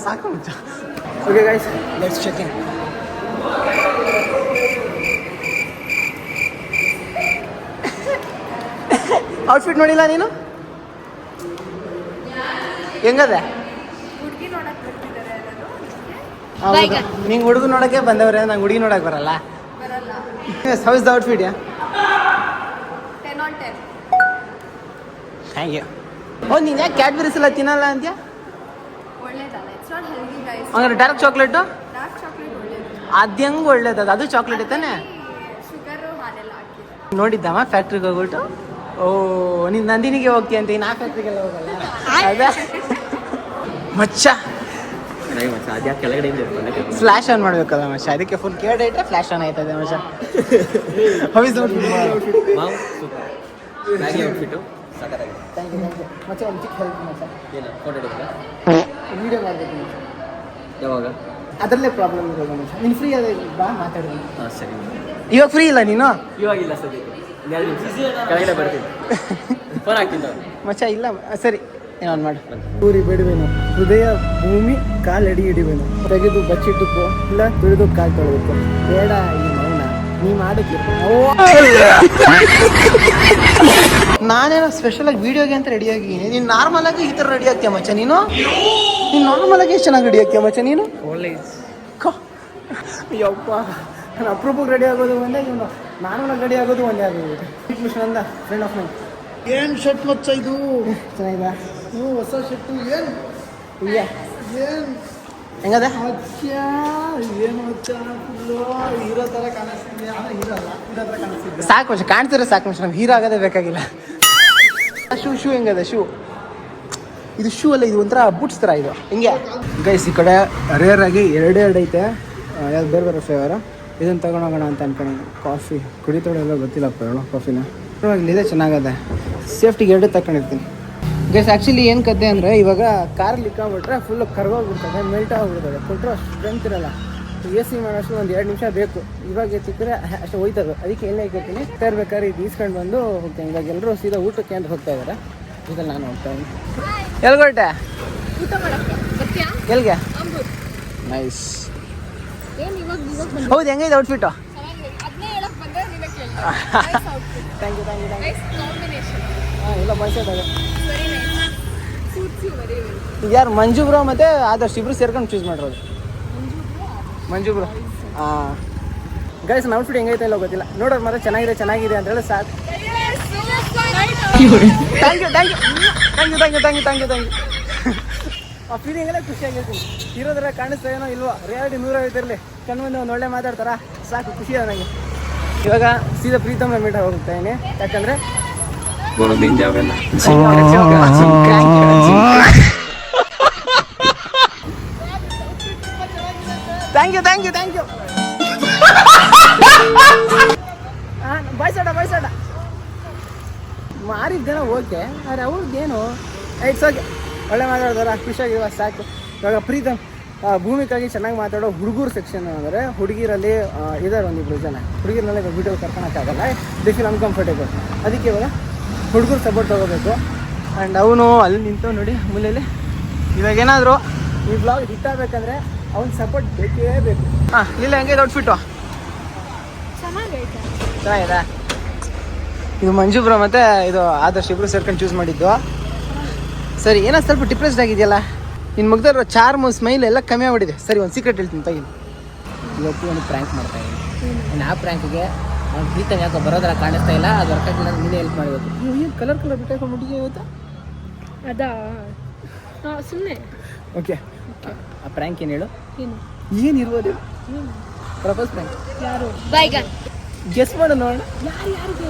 A: Okay guys, let's check in. Outfit ನೋಡಿಲ್ಲ ನೀನು? ಹೆಂಗದೆ?
B: ಹುಡುಗಿ ನೋಡಕ್ ಬರ್ತಿದ್ದಾರೆ ಎಲ್ಲರೂ.
A: ನಿಂಗೆ ಹುಡುಗ ನೋಡಕ್ಕೆ ಬಂದವ್ರೆ, ನಂಗೆ ಹುಡುಗಿ ನೋಡಕ್ ಬರಲ್ಲ. How is the outfit?
B: 10 on 10.
A: Thank you. ನೀನು ಯಾಕೆ ಕ್ಯಾಡ್ಬರೀಸ್ ಎಲ್ಲ ತಿನ್ನಲ್ಲ ಅಂತ್ಯಾ?
B: ಒಳ್ಳೇದಲ್ಲ, ಇಟ್ಸ್ ನಾಟ್ ಹೆಲ್ದಿ ಗೈಸ್.
A: ಹಂಗಾರೆ ಡಾರ್ಕ್ ಚಾಕ್ಲೇಟು?
B: ಡಾರ್ಕ್ ಚಾಕ್ಲೇಟ್ ಒಳ್ಳೇದು.
A: ಅದು ಹೆಂಗೆ ಒಳ್ಳೇದು? ಅದು ಚಾಕ್ಲೇಟ್ ತಾನೆ?
B: ಶುಗರು ಹಾಲೆಲ್ಲ ಹಾಕಿದ್ದಾರೆ.
A: ನೋಡಿದ್ದಮ್ಮ ಫ್ಯಾಕ್ಟ್ರಿಗೆ ಹೋಗ್ಬಿಟ್ಟು. ನೀನು ನಂದಿನಿಗೆ ಹೋಗ್ತೀಯ ಅಂತ, ನಾ ಫ್ಯಾಕ್ಟ್ರಿಗೆಲ್ಲ ಹೋಗಲ್ಲ. ಅದ ಮಚ್ಚ ಫ್ಲಾಶ್ ಆನ್ ಮಾಡ್ಬೇಕಲ್ಲ ಮಚ್ಚ, ಅದಕ್ಕೆ ಫುಲ್ ಕೇರ್ಡ್ ಐತೆ, ಫ್ಲಾಶ್ ಆನ್ ಆಯ್ತದೆ ಮಚ್ಚ. ಹೌದು ಥ್ಯಾಂಕ್ ಯು ಮಚ್ಚ. ಒಂದು ಚಿಕ್ಕ ಹೆಲ್ಪ್ ಮಚ್ಚ, ವಿಡಿಯೋ ಮಾಡಬೇಕು ಮಚ್ಚ.
H: ಯಾವಾಗ?
A: ಅದರಲ್ಲೇ ಪ್ರಾಬ್ಲಮ್ ಇರೋದು ಮಚ್ಚ. ನೀನು ಫ್ರೀ ಅದೇ ಬಾ ಮಾತಾಡ್ತೀನಿ.
H: ಸರಿ.
A: ಇವಾಗ ಫ್ರೀ ಇಲ್ಲ ನೀನು?
H: ಇವಾಗಿಲ್ಲ ಸದ್ಯಕ್ಕೆ, ಕೆಳಗಡೆ ಬರ್ತೀನಿ, ಫೋನ್ ಹಾಕ್ತೀನಿ
A: ಮಚ್ಚ. ಇಲ್ಲ ಸರಿ, ಏನೊಂದು ಮಾಡಿ. ಊರಿ ಬಿಡುವೇನು, ಹೃದಯ ಭೂಮಿ ಕಾಲಡಿ ಹಿಡಿವೇನು, ತೆಗೆದು ಬಚ್ಚಿಟ್ಟುಕೋ, ಇಲ್ಲ ತುಳಿದು ಕಾಲು ತೊಳಬೇಕು, ಬೇಡ ಈ ಮೌನ ನೀ ಮಾಡೋಕ್ಕೆ. ನಾನೇನೋ ಸ್ಪೆಷಲಾಗಿ ವೀಡಿಯೋಗೆ ಅಂತ ರೆಡಿ ಆಗಿದ್ದೀನಿ. ನೀನು ನಾರ್ಮಲಾಗಿ ಈ ಥರ ರೆಡಿ ಆಗ್ತೀಯ ಮಚ್ಚ. ನೀನು ನಾರ್ಮಲಾಗಿ ಎಷ್ಟು ಚೆನ್ನಾಗಿ ರೆಡಿ ಆಗ್ತೀಯ ಮಚ್ಚ ನೀನು. ಒಳ್ಳೆ ಯಪ್ಪ, ನಾನು ಅಪ್ರೂಪಕ್ಕೆ ರೆಡಿ ಆಗೋದು ಒಂದೇ, ಇವನು ನಾರ್ಮಲಾಗಿ ರೆಡಿ ಆಗೋದು ಒಂದೇ ಆಗೋದು. ಮಿಷನ್ ಅಂದ ಫ್ರೆಂಡ್ ಆಫ್ ಮೈನ್.
H: ಏನು ಶರ್ಟ್ ಮಚ್ಚ ಇದು?
A: ಚೆನ್ನಾಗಿದೆ.
H: ಹೊಸ ಶರ್ಟು. ಏನು
A: ಹೆಂಗದ?
H: ಏನು ಮಚ್ಚ, ಹೀರೋ ಥರ ಕಾಣಿಸ್ತಿದೆ. ಹೀರೋ ಅಲ್ಲ, ಹೀರೋ ಥರ ಕಾಣಿಸ್ತಿದೆ.
A: ಸಾಕು ಮಚ್ಚ, ಕಾಣ್ತಿದ್ರೆ ಸಾಕು ಮಚ್ಚ, ನಮ್ಗೆ ಹೀರೋ ಆಗೋದೇ ಬೇಕಾಗಿಲ್ಲ. ಶೂ ಹೆಂಗದ? ಇದು ಶೂ ಅಲ್ಲ, ಇದು ಒಂಥರ ಬೂಟ್ಸ್ ಥರ ಇದು. ಹಿಂಗೆ ಗೈಸ್, ಈ ಕಡೆ ರೇರ್ ಆಗಿ ಎರಡು ಐತೆ, ಯಾವ್ದು ಬೇರೆ ಫ್ಲೇವರ. ಇದನ್ನು ತಗೊಂಡೋಗೋಣ ಅಂತ ಅನ್ಕೊಂಡು. ಕಾಫಿ ಕುಡಿತೋಳೆಲ್ಲ ಗೊತ್ತಿಲ್ಲಪ್ಪ ಹೇಳೋ ಕಾಫಿನ. ಇಲ್ಲಿದೆ, ಚೆನ್ನಾಗದೆ. ಸೇಫ್ಟಿಗೆ 2 ತಗೊಂಡಿರ್ತೀನಿ ಗೈಸ್. ಆ್ಯಕ್ಚುಲಿ ಏನು ಕತೆ ಅಂದರೆ, ಇವಾಗ ಕಾರಲ್ಲಿ ಇಟ್ಕೊಂಡ್ಬಿಟ್ರೆ ಫುಲ್ಲು ಕರ್ಗೋಗ್ಬಿಡ್ತದೆ, ಮೆಲ್ಟ್ ಆಗಿಬಿಡ್ತದೆ. ಕೊಟ್ಟರು ಅಷ್ಟು ಸ್ಟ್ರೆಂತ್ ಇರಲ್ಲ. AC ಮಾಡೋಷ್ಟು ಒಂದು 2 ನಿಮಿಷ ಬೇಕು. ಇವಾಗ ತಿಕ್ಕರೆ ಅಷ್ಟು ಹೋಯ್ತದೆ. ಅದಕ್ಕೆ ಎಣ್ಣೆ ಇಕ್ಕಿರ್ತೀನಿ. ತರ್ಬೇಕಾದ್ರೆ ಇದು ಈಸ್ಕೊಂಡು ಬಂದು ಹೋಗ್ತೀನಿ. ಇವಾಗ ಎಲ್ಲರೂ ಸೀದಾ ಊಟಕ್ಕೆ ಅಂತ ಹೋಗ್ತಾ ಇದ್ದಾರೆ. ಇದ್ರಲ್ಲಿ ನಾನು ಹೋಗ್ತಾ ಇದ್ದೀನಿ. ಎಲ್ಗೊಟ್ಟೆ?
B: ಊಟ ಮಾಡಕ್ಕೆ ಬರ್ತೀಯಾ?
A: ಎಲ್ಲಿಗೆ? ನೈಸ್. ಹೌದು, ಹೆಂಗಿದೆ ಔಟ್ಫಿಟ್ಟು?
B: ಅದನ್ನೇ ಹೇಳಕ್ ಬಂದ್ರೆ ನಿನ್ನ ಕೇಳಿ.
A: Thank you.
B: Nice combination.
A: ಇಲ್ಲ ಮೈಸೂರಾಗ
B: very nice. Suits you very well.
A: ಇದು ಯಾರು? ಮಂಜು ಬ್ರೋ ಮತ್ತು ಆದರ್ಶ್ ಇಬ್ರು ಸೇರ್ಕೊಂಡು ಚೂಸ್ ಮಾಡಿರೋದು. ಮಂಜು ಬ್ರೋ. ಹಾಂ ಗೈಸ್, ನನ್ನ ಔಟ್ಫಿಟ್ ಹೆಂಗೈತೆ ಇಲ್ಲ ಗೊತ್ತಿಲ್ಲ. ನೋಡೋರು ಮಾತ್ರ ಚೆನ್ನಾಗಿದೆ ಅಂತ ಹೇಳಿ ಸಾಕು. Thank you. ಆ ಫೀಲಿಂಗೆಲ್ಲ ಖುಷಿಯಾಗಿರ್ತೀನಿ. ಇರೋದ್ರ ಕಾಣಿಸ್ತಾ ಏನೋ ಇಲ್ವೋ, ರಿಯಾಲಿಟಿ 150 ಇರಲಿ, ಕಣ್ಣು ಮುಂದೆ ಒಂದು ಒಳ್ಳೆ ಮಾತಾಡ್ತಾರ ಸಾಕು, ಖುಷಿ ನನಗೆ. ಇವಾಗ ಸೀದಾ ಪ್ರೀತಮ್ ಮೀಟ್ ಹೋಗ್ತಾ ಇದೀನಿ. ಯಾಕಂದರೆ ಥ್ಯಾಂಕ್ ಯು ಬಾಯ್ಸಾಡ ಮಾರಿದ್ದೇನೋ ಓಕೆ ಆದರೆ ಅವ್ರದ್ದೇನು ಇಟ್ಸ್ ಓಕೆ ಒಳ್ಳೆ ಮಾತಾಡ್ತಾರ ಖುಷಿಯಾಗಿರುವ ಸಾಕು. ಇವಾಗ ಪ್ರೀತಮ್ ಭೂಮಿಕಾಗಿ ಚೆನ್ನಾಗಿ ಮಾತಾಡೋ ಹುಡುಗರು ಸೆಕ್ಷನ್ ಅಂದರೆ ಹುಡುಗಿರಲ್ಲಿ ಇದ್ದಾರೆ ಒಂದಿಬ್ರು ಜನ. ಹುಡುಗಿರನ್ನೆಲ್ಲ ಇವಾಗ ವೀಡಿಯೋ ಕರ್ಕೊಳಕ್ಕಾಗಲ್ಲ, ದೇ ಫೀಲ್ ಅನ್ಕಂಫರ್ಟೇಬಲ್. ಅದಕ್ಕೆ ಇವಾಗ ಹುಡುಗರು ಸಪೋರ್ಟ್ ತೊಗೋಬೇಕು. ಆ್ಯಂಡ್ ಅವನು ಅಲ್ಲಿ ನಿಂತು ನೋಡಿ ಮೂಲೆಯಲ್ಲಿ. ಇವಾಗ ಏನಾದರೂ ಈ ಬ್ಲಾಗ್ ಹಿಟ್ ಆಗಬೇಕಂದ್ರೆ ಅವ್ನ ಸಪೋರ್ಟ್ ಬೇಕೇ ಬೇಕು. ಹಾಂ ಇಲ್ಲ ಹಂಗೆ ಔಟ್ಫಿಟ್ಟು ಚೆನ್ನಾಗಿದೆ. ಇದು ಮಂಜು ಬ್ರೋ ಮತ್ತು ಇದು ಆದರ್ಶ್ ಇಬ್ಬರು ಸೇರ್ಕೊಂಡು ಚೂಸ್ ಮಾಡಿದ್ದು. ಸರಿ ಏನೋ ಸ್ವಲ್ಪ ಡಿಪ್ರೆಸ್ಡ್ ಆಗಿದೆಯಲ್ಲ ನಿನ್ನ ಮುಗ್ದಿರೋ ಚಾರ್ಮು ಸ್ಮೈಲ್ ಎಲ್ಲ ಕಮ್ಮಿ ಆಗ್ಬಿಟ್ಟಿದೆ. ಸರಿ ಒಂದು ಸೀಕ್ರೆಟ್ ಹೇಳ್ತೀನಿ ತೆಗಿ. ಇವತ್ತು ಒಂದು ಪ್ರ್ಯಾಂಕ್ ಮಾಡ್ತಾ ಇದ್ದೀನಿ. ಆ ಪ್ರ್ಯಾಂಕಿಗೆ ಅವ್ನು ಪ್ರೀತಮ್ ಯಾಕೋ ಬರೋದರ ಕಾಣಿಸ್ತಾ ಇಲ್ಲ, ಅದು ವರ್ಕ್ ಆಗಿಲ್ಲ, ನೀನೇ ಹೆಲ್ಪ್ ಮಾಡಬೇಕು. ಏನು ಕಲರ್ ಬಿಟ್ಟಾಕೊಂಡ್ಬಿಟ್ಟಿಗೆ ಇವತ್ತು
B: ಅದಾ ಸುಮ್ಮನೆ.
A: ಓಕೆ ಆ ಪ್ರ್ಯಾಂಕ್ ಏನು ಹೇಳು? ಏನು ಇರ್ಬೋದು? ಪ್ರಪೋಸ್ ಪ್ರ್ಯಾಂಕ್
B: ಯಾರು ಬೈಗನ್
A: ಗೆಸ್ ಮಾಡು ನೋಡೋಣ.
B: ಯಾರಿಗೆ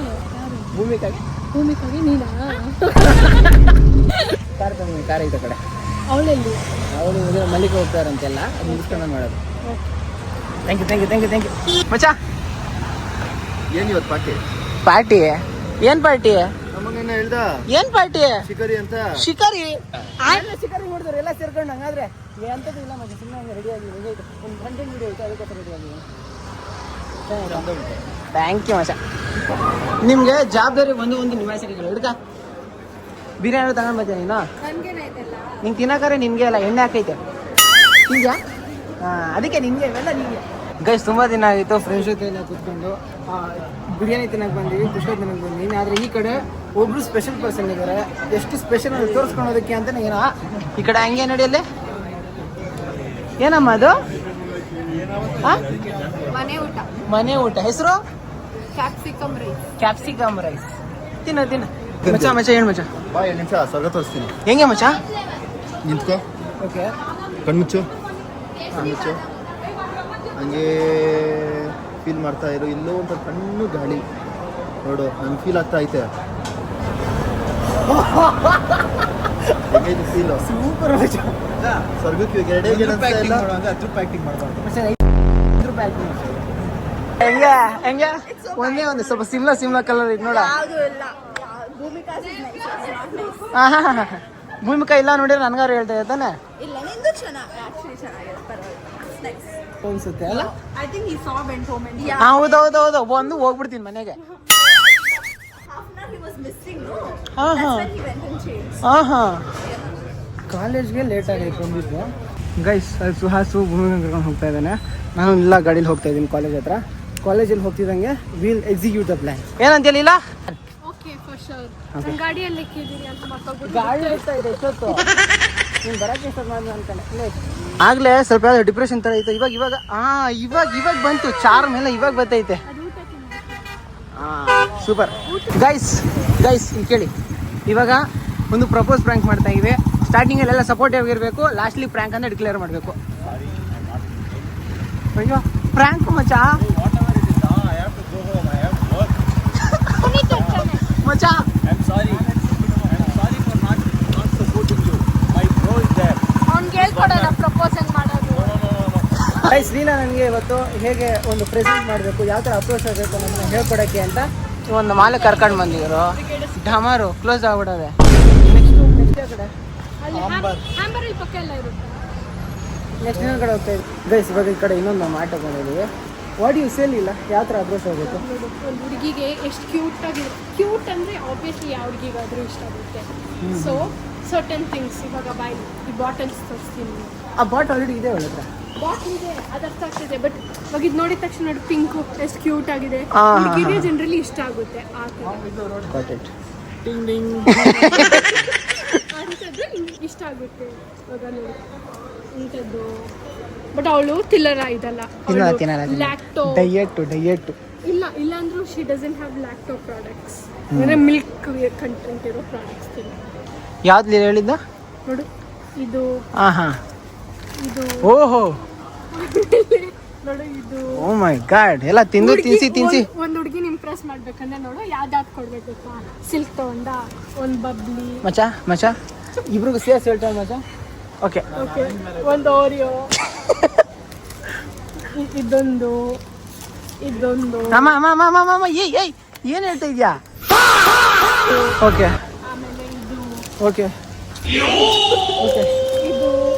A: ಭೂಮಿಕಾಗಿ
B: ನೀನಾ?
A: ಕಾರ್ ಐತೆ ಕಡೆ
B: ಅವಳೆಲ್ಲಿ?
A: ಅವಳು ಮಲ್ಲಿಗೆ ಹೋಗ್ತಾರಂತೆಲ್ಲ, ಅದು ಮುಗಿಸ್ಕೊಂಡು ಮಾಡೋದು. ಥ್ಯಾಂಕ್ ಯು ಮಚ್ಚಾ.
F: ಏನು ಇವತ್ತು
A: ಪಾರ್ಟಿ ಏನು ಪಾರ್ಟಿ?
F: ನಮಗೇನು ಹೇಳ್ದ
A: ಏನು ಪಾರ್ಟಿ?
F: ಶಿಕಾರಿ ಅಂತ.
A: ಶಿಕಾರಿ ನೋಡಿದ್ರು ಎಲ್ಲ ಸೇರ್ಕೊಂಡು. ಹಂಗಾದ್ರೆ ಎಂಥದ್ದು ಇಲ್ಲ ಮತ್ತೆ ಸುಮ್ಮನೆ ರೆಡಿ ಆಗಿ ಒಂದು ಕಂಟೆಂಟ್ ವಿಡಿಯೋ ಐತೆ, ಅದಕ್ಕೋಸ್ಕರ ರೆಡಿ ಆಗಿ. ಥ್ಯಾಂಕ್ ಯು ಮಚ್ಚಾ. ನಿಮಗೆ ಜವಾಬ್ದಾರಿ ಒಂದು ನಿವಾಸಿಗಳು ಹಿಡ್ಕ ಬಿರಿಯಾನಿ ತಗೊಂಡು ಬರ್ತೀನಿ ನೀನು. ನಿಂಗೆ ತಿನ್ನೋಕಾರೆ ನಿನಗೆ ಅಲ್ಲ, ಎಣ್ಣೆ ಹಾಕೈತೆ ನಿಂಗೆ. ಅದಕ್ಕೆ ನಿನಗೆ ಇವೆಲ್ಲ ನಿನಗೆ. ಗೈಸ್ ತುಂಬ ದಿನ ಆಗಿತ್ತು ಫ್ರೆಂಡ್ಸ್ ಜೊತೆ ಎಲ್ಲ ಕೂತ್ಕೊಂಡು ಬಿರಿಯಾನಿ ತಿನ್ನಕ್ಕೆ ಬಂದೀವಿ, ಖುಷಿ ತಿನ್ನಕ್ಕೆ ಬಂದೀನಿ. ಆದರೆ ಈ ಕಡೆ ಒಬ್ಬರು ಸ್ಪೆಷಲ್ ಪರ್ಸನ್ ಇದ್ದಾರೆ. ಎಷ್ಟು ಸ್ಪೆಷಲ್ ಅಂತ ತೋರಿಸ್ಕೊಳೋದಕ್ಕೆ ಅಂತಲೇ ಏನೋ ಈ ಕಡೆ ಹಂಗೆ ನಡಿಯಲ್ಲಿ. ಏನಮ್ಮ ಅದು? ಮನೆ ಊಟ. ಹೆಸರು ಕ್ಯಾಪ್ಸಿಕಮ್ ರೈಸ್. ತಿನ್ನ ಮಚ್ಚ ಹೇಳು ಮಚ್ಚ.
F: ಬಾ 2 ನಿಮಿಷ ಸ್ವರ್ಗ ತೋರಿಸ್ತೀನಿ.
A: ಹೆಂಗೆ ಮಚ್ಚ?
F: ನಿಂತ್ಕೋ.
A: ಓಕೆ
F: ಕಣ್ಮುಚ್ಚು. ಹಂಗೆ ಫೀಲ್ ಮಾಡ್ತಾ ಇರು. ಇಲ್ಲೋ ಒಂದು ಸಣ್ಣ ಗಾಳಿ ನೋಡು, ನಂಗೆ ಫೀಲ್ ಆಗ್ತಾ ಐತೆ. ಫೀಲ್
A: ಸೂಪರ್ ಮಚ್ಚ.
F: ಸ್ವರ್ಗಕ್ಕೆ ಎರಡೇ ಆ್ಯಕ್ಟಿಂಗ್ ಮಾಡಬಾರ್ದು.
A: ಹೆಂಗೆ ಒಂದೇ ಒಂದು ಸ್ವಲ್ಪ ಸಿಮ್ಲಾ ಕಲರ್ ಇದೆ ನೋಡ. ಭೂಮಿಕಾ ಇಲ್ಲ ನೋಡಿದ್ರೆ ನನ್ಗಾರು ಹೇಳ್ತಾ ಇದ್ದಾನೆ ಅನ್ಸುತ್ತೆ ಅಲ್ಲ. ಹೌದೌದು ಒಂದು ಹೋಗ್ಬಿಡ್ತೀನಿ ಮನೆಗೆ. ಕಾಲೇಜ್ಗೆ ಲೇಟ್ ಆಗೈತೆ ಬಂದಿದ್ದು. ಗೈಸ್ ಅಲ್ಲಿ ಸುಹಾಸು ಭೂಮಿಗೆ ಕರ್ಕೊಂಡು ಹೋಗ್ತಾ ಇದ್ದಾನೆ. ನಾನು ಇಲ್ಲ ಗಾಡೀಲಿ ಹೋಗ್ತಾ ಇದ್ದೀನಿ ಕಾಲೇಜ್ ಹತ್ರ. ಕಾಲೇಜಲ್ಲಿ ಹೋಗ್ತಿದ್ದಂಗೆ ವಿಲ್ ಎಕ್ಸಿಕ್ಯೂಟ್ ದ ಪ್ಲಾನ್. ಏನಂತೇಳಿಲ್ಲ
B: ಗಾಡಿಯಲ್ಲಿ
A: ಗಾಡಿ ಹೋಗ್ತಾ ಇದೆ ಎಷ್ಟೊತ್ತು. ನೀನು ಬರೋಕ್ಕೆ ಎಷ್ಟೊತ್ತು ಮಾಡಿದೆ ಅನ್ಕೊಂಡೆ. ಆಗಲೇ ಸ್ವಲ್ಪ ಡಿಪ್ರೆಷನ್ ಥರ ಐತೆ. ಇವಾಗ ಬಂತು ಚಾರ್ ಮೇಲೆ, ಇವಾಗ ಬರ್ತೈತೆ. ಸೂಪರ್. ಗೈಸ್ ಇಲ್ಲಿ ಕೇಳಿ, ಇವಾಗ ಒಂದು ಪ್ರಪೋಸ್ ಪ್ರ್ಯಾಂಕ್ ಮಾಡ್ತಾ ಇವೆ. ಸ್ಟಾರ್ಟಿಂಗಲ್ಲೆಲ್ಲ ಸಪೋರ್ಟಿವ್ ಆಗಿರಬೇಕು, ಲಾಸ್ಟ್ಲಿ ಪ್ರ್ಯಾಂಕ್ ಅಂತ ಡಿಕ್ಲೇರ್ ಮಾಡಬೇಕು. ಅಯ್ಯೋ ಪ್ರ್ಯಾಂಕ್ ಮಚ್ಚಾ. ಮಚ್ಚಾ ಶ್ರೀನಾ ನನಗೆ ಇವತ್ತು ಹೇಗೆ ಒಂದು ಪ್ರೆಸೆಂಟ್ ಮಾಡಬೇಕು, ಯಾವ ಥರ ಅಪ್ರೋಚ್ ಆಗಬೇಕು ನಮ್ಮನ್ನ ಹೇಳ್ಕೊಡೋಕ್ಕೆ ಅಂತ ಒಂದು ಮಾಲೆ ಕರ್ಕೊಂಡು ಬಂದಿದ್ರು. ಡಮಾರು ಕ್ಲೋಸ್ ಆಗ್ಬಿಡೋದೆ. ನೆಕ್ಸ್ಟ್ ಕಡೆ ನೆಕ್ಸ್ಟ್ ಇನ್ನೊಂದು ಕಡೆ ಹೋಗ್ತಾ ಇದ್ವಿ. ಗೈಸ್ ಇವಾಗ ಈ ಕಡೆ ಇನ್ನೊಂದು ನಾವು ಆಟೋ ಬಂದಿದ್ದೀವಿ. ವಾಟ್ ಯು ಸೇಲ್ ಇಲ್ಲ, ಯಾವ ಥರ ಅಪ್ರೋಚ್ ಆಗಬೇಕು?
B: ಒಂದು ಹುಡುಗಿಗೆ ಎಷ್ಟು ಕ್ಯೂಟ್ ಅಂದರೆ ಆಬ್ವಿಯಸ್ಲಿ ಯಾವ ಹುಡುಗಿಗಾದರೂ ಇಷ್ಟ ಆಗುತ್ತೆ. ಸೊ ಸರ್ಟನ್ ಥಿಂಗ್ಸ್, ಇವಾಗ ಈ ಬಾಟಲ್ಸ್ ತೋರಿಸ್ತೀನಿ.
A: ಆ ಬಾಟ್ ಆಲ್ರೆಡಿ ಇದೆ ಒಳ್ಳೆ ಹತ್ರ.
B: ಬಾಟಲ್ ಇದೆ, ಅದು ಅರ್ಥ ಆಗ್ತಿದೆ. ಬಟ್ ಇವಾಗ ಇದು ನೋಡಿದ ತಕ್ಷಣ ನೋಡಿ ಪಿಂಕು ಎಷ್ಟು ಕ್ಯೂಟ್ ಆಗಿದೆ. ಹುಡುಗಿಗೆ ಜನರಲಿ ಇಷ್ಟ ಆಗುತ್ತೆ ಆ ಥರ. ಅಂಥದ್ದು ಇಷ್ಟ ಆಗುತ್ತೆ ಇವಾಗ ನೋಡಿ ಇಂಥದ್ದು. ಬಟ್ ಅವಳು ತಿಲ್ಲರ ಇದಲ್ಲ, ಲ್ಯಾಕ್ಟೋ
A: ಡಯಟ್
B: ಇಲ್ಲ ಅಂದ್ರೂ she doesn't have lacto products, ಅಂದರೆ ಮಿಲ್ಕ್ ಕಂಟೆಂಟ್ ಇರೋ ಪ್ರಾಡಕ್ಟ್ಸ್ ತಿನ್ನ.
A: ಯಾವ್ದು ಹೇಳಿದ್ದ
B: ನೋಡು ಇದು. ಇದು
A: ಓಹೋ
B: ನೋಡು ಇದು.
A: ಓ ಮೈ ಗಾಡ್, ಎಲ್ಲ ತಿನ್ಸಿ
B: ಒಂದು ಹುಡುಗಿನ ಇಂಪ್ರೆಸ್ ಮಾಡ್ಬೇಕಂದ್ರೆ ನೋಡು ಯಾವ್ದಾವ್ದು ಕೊಡ್ಬೇಕು ಗೊತ್ತಾ? ಸಿಲ್ಕ್ ತಗೊಂಡ, ಒಂದು ಬಬ್ಲಿ
A: ಮಚ ಇಬ್ರಿಗೂ ಸೇರ್ಸಿ ಹೇಳ್ತಾರೆ ಮಚ. ಓಕೆ
B: ಒಂದು ಓರಿಯೋ, ಇದೊಂದು ಇದೊಂದು
I: ಅಮ್ಮ ಅಮ್ಮ ಅಮ್ಮ ಅಮ್ಮ ಅಮ್ಮ ಏಯ್ ಏಯ್ ಏನು ಹೇಳ್ತಾ ಇದೆಯಾ? ಓಕೆ
B: ಆಮೇಲೆ ಇದು
I: ಓಕೆ ಓಕೆ
B: ಇದು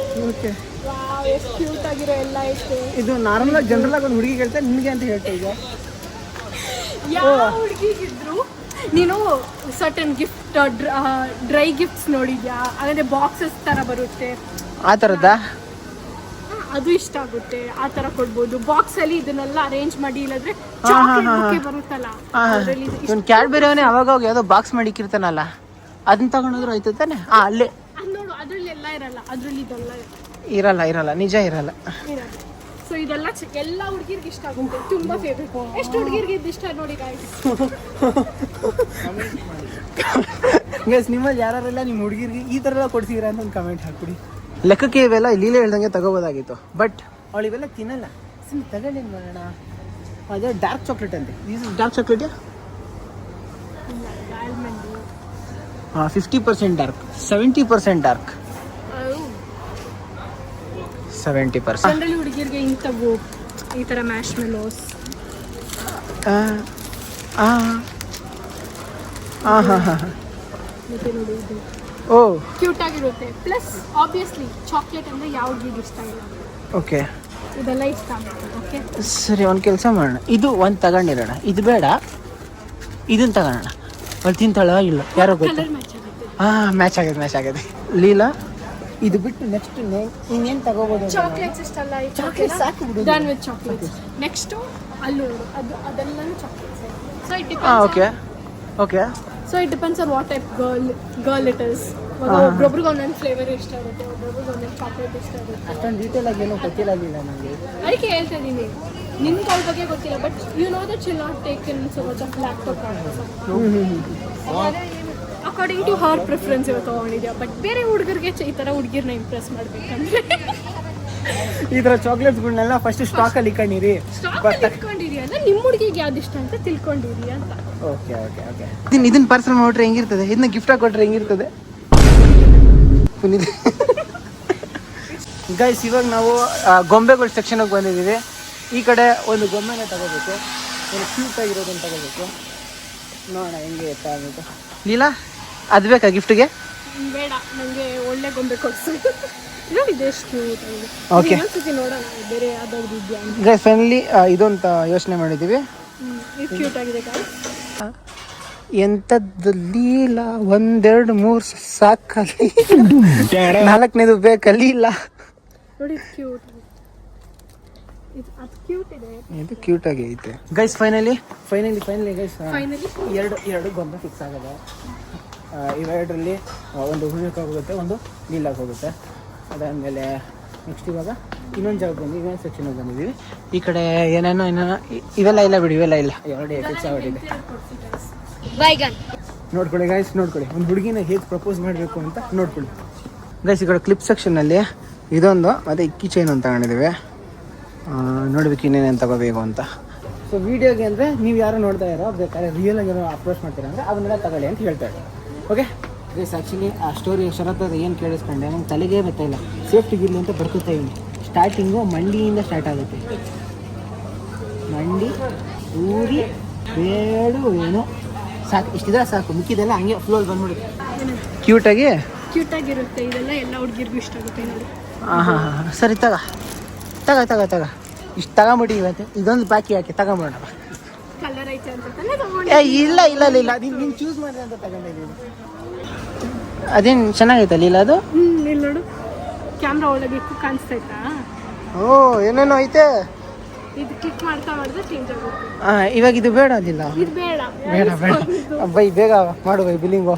I: ಓಕೆ
B: ವಾವ್ ಎಷ್ಟು ಕ್ಯೂಟ್ ಆಗಿರೋ ಎಲ್ಲ ಐತೆ.
I: ಇದು ನಾರ್ಮಲ್ ಆಗಿ ಜನರಲ್ ಆಗಿ ಒಂದು ಹುಡುಗಿ ಹೇಳ್ತಾರೆ ನಿಮಗೆ ಅಂತ ಹೇಳ್ತಾ ಇದೆಯಾ?
B: ಯಾವ ಹುಡುಗಿಗಿದ್ರು ನೀನು ಸರ್ಟನ್ ಗಿಫ್ಟ್ ಡ್ರೈ ಗಿಫ್ಟ್ಸ್ ನೋಡಿದ್ಯಾ? ಹಾಗಾದ್ರೆ ಬಾಕ್ಸಸ್ ತರ ಬರುತ್ತೆ,
I: ಆ ಥರದ್ದಾ?
B: ಅದು ಇಷ್ಟ ಆಗುತ್ತೆ. ಆ ತರ ಕೊಡ್ಬೋದು. ಬಾಕ್ಸ್ ಅಲ್ಲಿ ಇದನ್ನೆಲ್ಲ ಅರೇಂಜ್ ಮಾಡಿ, ಇಲ್ಲದ್ರೆ ಚಾಕ್ಲೇಟ್ ಬುಕ್ಕೆ ಬರುತ್ತಲ್ಲ ಅದ್ರಲ್ಲಿ ಇದು
I: ಇವ್ನು ಕ್ಯಾಡ್ಬರಿ ಅವನೇ ಅವಾಗ ಹೋಗಿ ಯಾವುದೋ ಬಾಕ್ಸ್ ಮಾಡಿಕ್ಕಿರ್ತಾನಲ್ಲ, ಅದನ್ನ ತಗೊಂಡೋದ್ರು ಆಯ್ತು ತಾನೆ? ಅಲ್ಲೇ
B: ಅದ್ ನೋಡು, ಅದ್ರಲ್ಲಿ ಎಲ್ಲ ಇರಲ್ಲ, ಅದ್ರಲ್ಲಿ ಇದೆಲ್ಲ
I: ಇರಲ್ಲ ಇರಲ್ಲ ನಿಜ ಇರಲ್ಲ.
B: ಇರಲ್ಲ. ಸೊ ಇದೆಲ್ಲ ಎಲ್ಲ ಹುಡುಗಿರ್ಗೆ ಇಷ್ಟ ಆಗುತ್ತೆ, ತುಂಬಾ ಫೇವ್ರೇಟ್. ಎಷ್ಟು ಹುಡುಗಿರ್ಗೆ ಇದು ಇಷ್ಟ ನೋಡಿ ಗಾಯ್ಸ್.
I: ಗೈಸ್ ನಿಮ್ಮಲ್ಲಿ ಯಾರೆಲ್ಲ ನಿಮ್ಮ ಹುಡುಗಿರಿಗೆ ಈ ಥರ ಎಲ್ಲ ಕೊಡ್ಸಿದ್ದೀರಾ ಅಂತ ಒಂದು ಕಮೆಂಟ್ ಹಾಕ್ಬಿಡಿ. ಲೆಕ್ಕಕ್ಕೆ ಇವೆಲ್ಲ ಲೀಲೆ ಹೇಳ್ದಂಗೆ ತಗೋಬೋದಾಗಿತ್ತು, ಬಟ್ ಅವಳು ಇವೆಲ್ಲ ತಿನ್ನಲ್ಲ. ಸುಮ್ಮನೆ ತಗೊಂಡೇನು ಮಾಡೋಣ? ಅದೇ ಡಾರ್ಕ್ ಚಾಕ್ಲೇಟ್ ಅಂತೆ. Dark chocolate 50% dark, 70% dark, 70%.
B: Generally ಹುಡುಗಿರ್ಗೆ ಇಂಥವು ಈ ತರ ಮ್ಯಾಶ್ ಮೆಲೋಸ್ ಮತ್ತೆ ನೋಡಿ ಇದು
I: ಓ
B: ಕ್ಯೂಟ್ ಆಗಿರುತ್ತೆ. ಪ್ಲಸ್ ಆಬ್ವಿಯಸ್ಲಿ ಚಾಕ್ಲೇಟ್ ಅಂದ್ರೆ ಯಾವ ಹುಡುಗಿಗೆ ಇಷ್ಟ ಇಲ್ಲ?
I: ಓಕೆ
B: ಇದೆಲ್ಲ ಇಷ್ಟ ಆಗುತ್ತೆ. ಓಕೆ
I: ಸರಿ, ಒಂದು ಕೆಲಸ ಮಾಡೋಣ, ಇದು ಒಂದು ತಗೊಂಡಿರೋಣ, ಇದು ಬೇಡ, ಇದನ್ನ ತಗೋಣ. ಅಲ್ಲಿ ತಿಂತಾಳ ಇಲ್ಲ ಯಾರೋ ಗೊತ್ತು.
B: ಕಲರ್ ಮ್ಯಾಚ್ ಆಗುತ್ತೆ.
I: ಮ್ಯಾಚ್ ಆಗಿದೆ. ಲೀಲಾ ಇದು ಬಿಟ್ಟು ನೆಕ್ಸ್ಟ್ ಇನ್ನೇನು ತಗೋಬೋದು?
B: ಚಾಕ್ಲೇಟ್ಸ್ ಇಷ್ಟ ಅಲ್ಲ?
I: ಚಾಕ್ಲೇಟ್ ಸಾಕು ಬಿಡು.
B: Done with chocolates. ನೆಕ್ಸ್ಟ್ ಅಲ್ಲೂ ಅದೆಲ್ಲನೂ chocolates. So it
I: okay okay
B: so it depends on what type girl it is. ಒಬ್ಬೊಬ್ರಿಗೆ ಒಂದೊಂದು ಫ್ಲೇವರ್ ಇಷ್ಟ ಆಗುತ್ತೆ, ಒಬ್ಬೊಬ್ರಿಗೆ ಒಂದೊಂದು ಚಾಕ್ಲೇಟ್ ಇಷ್ಟ ಆಗುತ್ತೆ.
I: ಅಷ್ಟೊಂದು ಡೀಟೇಲ್ ಆಗಿ ಏನೂ ಗೊತ್ತಿಲ್ಲ ನನಗೆ.
B: ಅದಕ್ಕೆ ಹೇಳ್ತಾ ಇದ್ದೀನಿ, ನಿನ್ಗೆ ಅವ್ರ ಬಗ್ಗೆ ಗೊತ್ತಿಲ್ಲ, but you know that she'll not take in so much of laptop according to her preference ಇವಾಗ ತೊಗೊಂಡಿದ್ಯಾ. ಬಟ್ ಬೇರೆ ಹುಡುಗರಿಗೆ ಈ ಥರ ಹುಡುಗಿರ್ನ ಇಂಪ್ರೆಸ್ ಮಾಡಬೇಕಂದ್ರೆ
I: ಈ ಥರ ಚಾಕ್ಲೇಟ್ಸ್ಗಳನ್ನೆಲ್ಲ ಫಸ್ಟ್ ಸ್ಟಾಕಲ್ಲಿ ಇಟ್ಕೊಂಡಿರಿ.
B: ಸ್ಟಾಕ್ ಇಟ್ಕೊಂಡಿರಿ ಅಂದ್ರೆ ನಿಮ್ಮ ಹುಡುಗಿಗೆ ಯಾವ್ದು ಇಷ್ಟ ಅಂತ ತಿಳ್ಕೊಂಡಿರಿ ಅಂತ.
I: ಓಕೆ ಓಕೆ ಓಕೆ ಇದನ್ನ ಪಾರ್ಸಲ್ ಮಾಡ್ರೆ ಹೆಂಗಿರ್ತದೆ? ಇದನ್ನ ಗಿಫ್ಟಾಗಿ ಕೊಟ್ಟರೆ ಹೆಂಗಿರ್ತದೆ? ಗೈಸ್ ಇವಾಗ ನಾವು ಗೊಂಬೆಗಳ ಸೆಕ್ಷನ್ಗೆ ಬಂದಿದ್ದೀವಿ. ಈ ಕಡೆ ಒಂದು ಗೊಂಬೆನ ತಗೋಬೇಕು, ಒಂದು ಕ್ಯೂಟ್ ಆಗಿರೋದನ್ನು ತಗೋಬೇಕು. ನೋಡೋಣ ಹೆಂಗೆ ಇರ್ತಾ ಆಗುತ್ತೆ. ಲೀಲಾ ಅದು ಬೇಕಾ ಗಿಫ್ಟ್ಗೆ?
B: ಬೇಡ, ನನಗೆ ಒಳ್ಳೆ ಗೊಂಬೆ ಕೊಡ್ಸು. ನೋಡಿದೆ ಎಷ್ಟು ಕ್ಯೂಟ್ ಆಗಿದೆ.
I: ಓಕೆ
B: ಇನ್ನೊಂದ್ಸತಿ ನೋಡೋಣ ಬೇರೆ ಯಾವ್ದಾದ್ರು ಇದೆಯಾ ಅಂತ.
I: ಗೈಸ್ ಫೈನಲಿ ಇದೊಂತ ಯೋಚನೆ ಮಾಡಿದ್ದೀವಿ.
B: ಇದು ಕ್ಯೂಟ್ ಆಗಿದೆ ಗಾಯ್ಸ್.
I: ಎಂಥದ್ದು ಲೀಲಾ, 1 2 3 ಸಾಕಲ್ಲಿ, 4ನೇದು ಬೇಕಲ್ಲಿ ಇಲ್ಲ.
B: ನೋಡಿ ಕ್ಯೂಟ್, ಇದು ಅದು ಕ್ಯೂಟ್ ಇದೆ.
I: ಇದು ಕ್ಯೂಟ್ ಆಗಿ ಐತೆ ಗೈಸ್. ಫೈನಲಿ ಗೈಸ್
B: ಫೈನಲಿ
I: ಎರಡು ಗೊಂಬೆ ಫಿಕ್ಸ್ ಆಗಿದೆ. ಇವೆರಡರಲ್ಲಿ ಒಂದು ಹೂವಿಗೆ ಹೋಗುತ್ತೆ, ಒಂದು ಲೀಲಾಗಿ ಹೋಗುತ್ತೆ. ಅದಾದಮೇಲೆ ನೆಕ್ಸ್ಟ್ ಇವಾಗ ಇನ್ನೊಂದು ಜಾಗ ಬಂದು ಇನ್ನೊಂದು ಸೆಕ್ಷನ್ಗೆ ಬಂದಿದ್ದೀವಿ. ಈ ಕಡೆ ಏನೇನೋ ಇವೆಲ್ಲ ಇಲ್ಲ ಬಿಡಿ, ಇವೆಲ್ಲ ಇಲ್ಲ, ಎರಡು ಫಿಕ್ಸ್ ಆಗಿಬಿಟ್ಟಿದೆ. ನೋಡ್ಕೊಳ್ಳಿ ಗೈಸ್, ನೋಡ್ಕೊಳ್ಳಿ ಒಂದು ಹುಡುಗಿನ ಹೇಗೆ ಪ್ರಪೋಸ್ ಮಾಡಬೇಕು ಅಂತ ನೋಡ್ಕೊಳ್ಳಿ ಗೈಸ್. ಈ ಕಡೆ ಕ್ಲಿಪ್ ಸೆಕ್ಷನಲ್ಲಿ ಇದೊಂದು ಮತ್ತು ಇಕ್ಕಿ ಚೈನ್ ಅಂತ ತಗೊಂಡಿದ್ದೀವಿ. ನೋಡ್ಬೇಕು ಇನ್ನೇನೇನು ತಗೋಬೇಕು ಅಂತ. ಸೊ ವೀಡಿಯೋಗೆ ಅಂದರೆ ನೀವು ಯಾರು ನೋಡ್ತಾ ಇರೋ ಬೇಕಾದ್ರೆ ರಿಯಲ್ ಆಗಿ ಏನೋ ಅಪ್ರೋಚ್ ಮಾಡ್ತೀರಾ ಅಂದರೆ ಅದನ್ನೆಲ್ಲ ತಗೊಳ್ಳಿ ಅಂತ ಹೇಳ್ತಾ ಇದ್ದಾರೆ. ಓಕೆ ಗೈಸ್, ಆ್ಯಕ್ಚುಲಿ ಆ ಸ್ಟೋರಿ ಶರತ್ತದ ಏನು ಕೇಳಿಸ್ಕೊಂಡೆ ನಂಗೆ ತಲೆಗೇ ಗೊತ್ತಾಯಿಲ್ಲ. ಸೇಫ್ಟಿಗಿರಲಿ ಅಂತ ಬರ್ಕೊತಾ ಇದ್ದೀನಿ. ಸ್ಟಾರ್ಟಿಂಗು ಮಂಡಿಯಿಂದ ಸ್ಟಾರ್ಟ್ ಆಗುತ್ತೆ. ಮಂಡಿ ಊರಿ ಬೇಡು ಏನೋ ಸಾಕು, ಇಷ್ಟಿದ್ರೆ ಸಾಕು, ಮಿಕ್ಕಿದೆಲ್ಲ ಹಂಗೆ ಫ್ಲೋಲ್ ಬಂದ್ಬಿಡುತ್ತೆ. ಕ್ಯೂಟಾಗಿ
B: ಇರುತ್ತೆ. ಇದೆಲ್ಲ ಎಲ್ಲ ಹುಡುಗಿರ್ಗೂ ಇಷ್ಟ ಆಗುತ್ತೆ ನೋಡಿ.
I: ಹಾಂ ಸರಿ ತಗ ಇಷ್ಟು ತಗೊಂಬಿಟ್ಟು ಇವತ್ತು ಇದೊಂದು ಬಾಕಿ ಹಾಕಿ ತಗೊಂಬಿಡೋಣ.
B: ಕಲರ್ ಐತೆ ಅಂತ ತಾನೇ ತಗೊಂಡು.
I: ಇಲ್ಲ ನೀನು ಚೂಸ್ ಮಾಡಿದೆ ಅಂತ ತಗೊಂಡಿದ್ದೀನಿ. ಅದೇನು ಚೆನ್ನಾಗೈತಲ್ಲ ಇಲ್ಲ ಅದು?
B: ಇಲ್ಲಿ ನೋಡು, ಕ್ಯಾಮ್ರಾ ಒಳಗೆ ಕಾಣಿಸ್ತೈತಾ?
I: ಓ ಏನೇನೋ ಐತೆ.
B: ಇದು ಕ್ಲಿಕ್ ಮಾಡ್ತಾ ಮಾಡಿದ್ರೆ ಚೇಂಜ್ ಆಗುತ್ತೆ.
I: ಇವಾಗ ಇದು ಬೇಡ ಅದಿಲ್ಲ?
B: ಇದು ಬೇಡ.
I: ಬೈ ಬೇಗ ಮಾಡು ಬೈ ಬಿಲ್ಲಿಂಗು.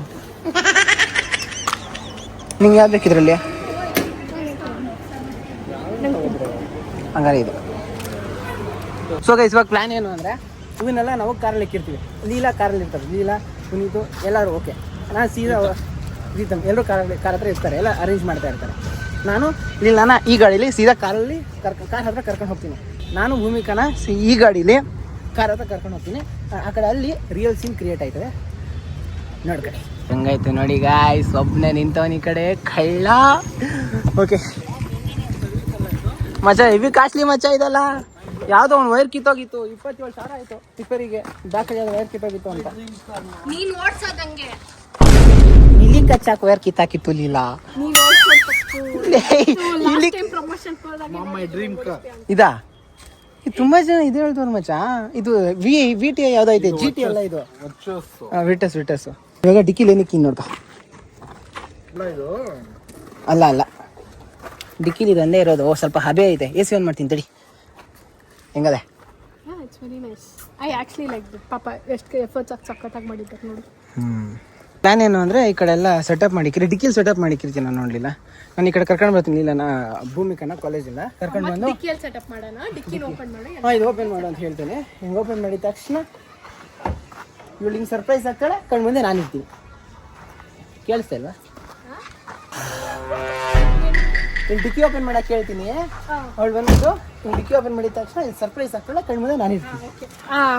I: ನಿಂಗೆ ಯಾವ್ದು ಬೇಕಿದ್ರಲ್ಲಿ? ಹಂಗಾರೆ ಇದು. ಸೊ ಗೈಸ್ ಇವಾಗ ಪ್ಲ್ಯಾನ್ ಏನು ಅಂದರೆ ಇವನ್ನೆಲ್ಲ ನಾವು ಕಾರಲ್ಲಿ ಇಕ್ಕಿರ್ತೀವಿ. ಲೀಲಾ ಕಾರಲ್ಲಿ ಇರ್ತಾರೆ, ಲೀಲಾ ಪುನೀತು ಎಲ್ಲರೂ ಓಕೆ. ನಾನು ಸೀದಾ ಪ್ರೀತಮ್ ಎಲ್ಲರೂ ಕಾರ್ ಹತ್ರ ಇರ್ತಾರೆ, ಎಲ್ಲ ಅರೇಂಜ್ ಮಾಡ್ತಾ ಇರ್ತಾರೆ. ನಾನು ಲೀಲಾನ ಈ ಗಾಡೀಲಿ ಸೀದಾ ಕಾರ್ ಹತ್ರ ಕರ್ಕೊಂಡು ಹೋಗ್ತೀನಿ. ನಾನು ಭೂಮಿಕಾನ ಈ ಗಾಡೀಲಿ ಕಾರ್ ಹತ್ರ ಕರ್ಕೊಂಡು ಹೋಗ್ತೀನಿ. ಆ ಕಡೆ ಅಲ್ಲಿ ರಿಯಲ್ ಸೀನ್ ಕ್ರಿಯೇಟ್ ಆಯ್ತದೆ. ನೋಡ್ಕಡೆ ಹೆಂಗಾಯ್ತು ನೋಡಿ ಗಾಯ್ಸ್, ಒಬ್ಬನೇ ನಿಂತವನ್ ಈ ಕಡೆ ಕಳ್ಳ. ಓಕೆ ಮಚ್ಚ, ಇವಿ ಕಾಸ್ಟ್ಲಿ ಮಚ್ಚ ಇದಲ್ಲ. ಯಾವುದೋ ಒಂದು ವೈರ್ ಕಿತ್ತೋಗಿತ್ತು, 27,000 ಆಯಿತು ರಿಪೇರಿಗೆ. ದಾಖಲೆ ವೈರ್ ಕಿತ್ತೋಗಿತ್ತು ಅಂತ.
B: ನೀನ್ ಓಡ್ಸೋದಂಗೆ
I: ಇಲ್ಲಿ ಕಚ್ಚಾಕ ವೈರ್ ಕಿತ್ತಾಕಿತ್ತು ಲೀಲಾ. ಇಲ್ಲಿ ಇದಾ? ಇದು ತುಂಬಾ ಜನ ಇದು ಹೇಳ್ತವ್ರು ಮಚ್ಚ. ಇದು ವಿ ಟಿ ಯಾವ್ದೈತೆ, ಜಿ ಟಿ ಅಲ್ಲ ಇದು, ವಿಟಸ್. ಇವಾಗ ಡಿಕ್ಕಿಲಿ ಏನಕ್ಕೆ ನೋಡ್ಕ. ಅಲ್ಲ ಡಿಕ್ಕಿಲಿ ಇದೊಂದೇ ಇರೋದು. ಸ್ವಲ್ಪ ಹಬೆ ಐತೆ. AC ಆನ್ ಮಾಡ್ತೀನಿ ತಡಿ. ಹೆಂಗದೆ?
J: It's very nice. I actually like this. ಪಾಪ ಎಷ್ಟು ಎಫರ್ಟ್ಸ್ ಸಖತ್ತಾಗಿ ಮಾಡಿದ್ದಾರೆ ನೋಡಿ.
I: ಪ್ಲಾನ್ ಏನು ಅಂದರೆ ಈ ಕಡೆ ಎಲ್ಲ ಸೆಟಪ್ ಮಾಡಿಕ್ರಿ, ಡಿಕ್ಕಿಲಿ ಸೆಟಪ್ ಮಾಡಿಕ್ಕಿರ್ತೀನಿ. ನಾನು ನೋಡಲಿಲ್ಲ. ನಾನು ಈ ಕಡೆ ಕರ್ಕೊಂಡು ಬರ್ತೀನಿ. ಇಲ್ಲ ನಾ ಭೂಮಿಕನ ಕಾಲೇಜಿಂದ ಕರ್ಕೊಂಡು ಬಂದು
J: ಡಿಕ್ಕಿಯಲ್ಲಿ ಸೆಟಪ್ ಮಾಡೋಣ. ಡಿಕ್ಕಿನ ಓಪನ್ ಮಾಡಿ.
I: ಇದು ಓಪನ್ ಮಾಡು ಅಂತ ಹೇಳ್ತೇನೆ. ಹಿಂಗೆ ಓಪನ್ ಮಾಡಿದ ತಕ್ಷಣ ಇವಳು ಹಿಂಗೆ ಸರ್ಪ್ರೈಸ್ ಆಗ್ತಾಳೆ. ಕಣ್ಣು ಮುಂದೆ ನಾನು ಇರ್ತೀನಿ. ಕೇಳಿಸ್ತಾ ಇಲ್ವಾ? ಇಲ್ಲಿ ಡಿಕ್ಕಿ ಓಪನ್ ಮಾಡಕ್ಕೆ ಹೇಳ್ತೀನಿ. ಅವಳು ಬಂದ್ಬಿಟ್ಟು ಇಲ್ಲಿ ಡಿಕ್ಕಿ ಓಪನ್ ಮಾಡಿದ ತಕ್ಷಣ ಇಲ್ಲಿ ಸರ್ಪ್ರೈಸ್ ಆಗ್ತಾಳೆ. ಕಣ್ಣು ಮುಂದೆ ನಾನು ಇರ್ತೀನಿ.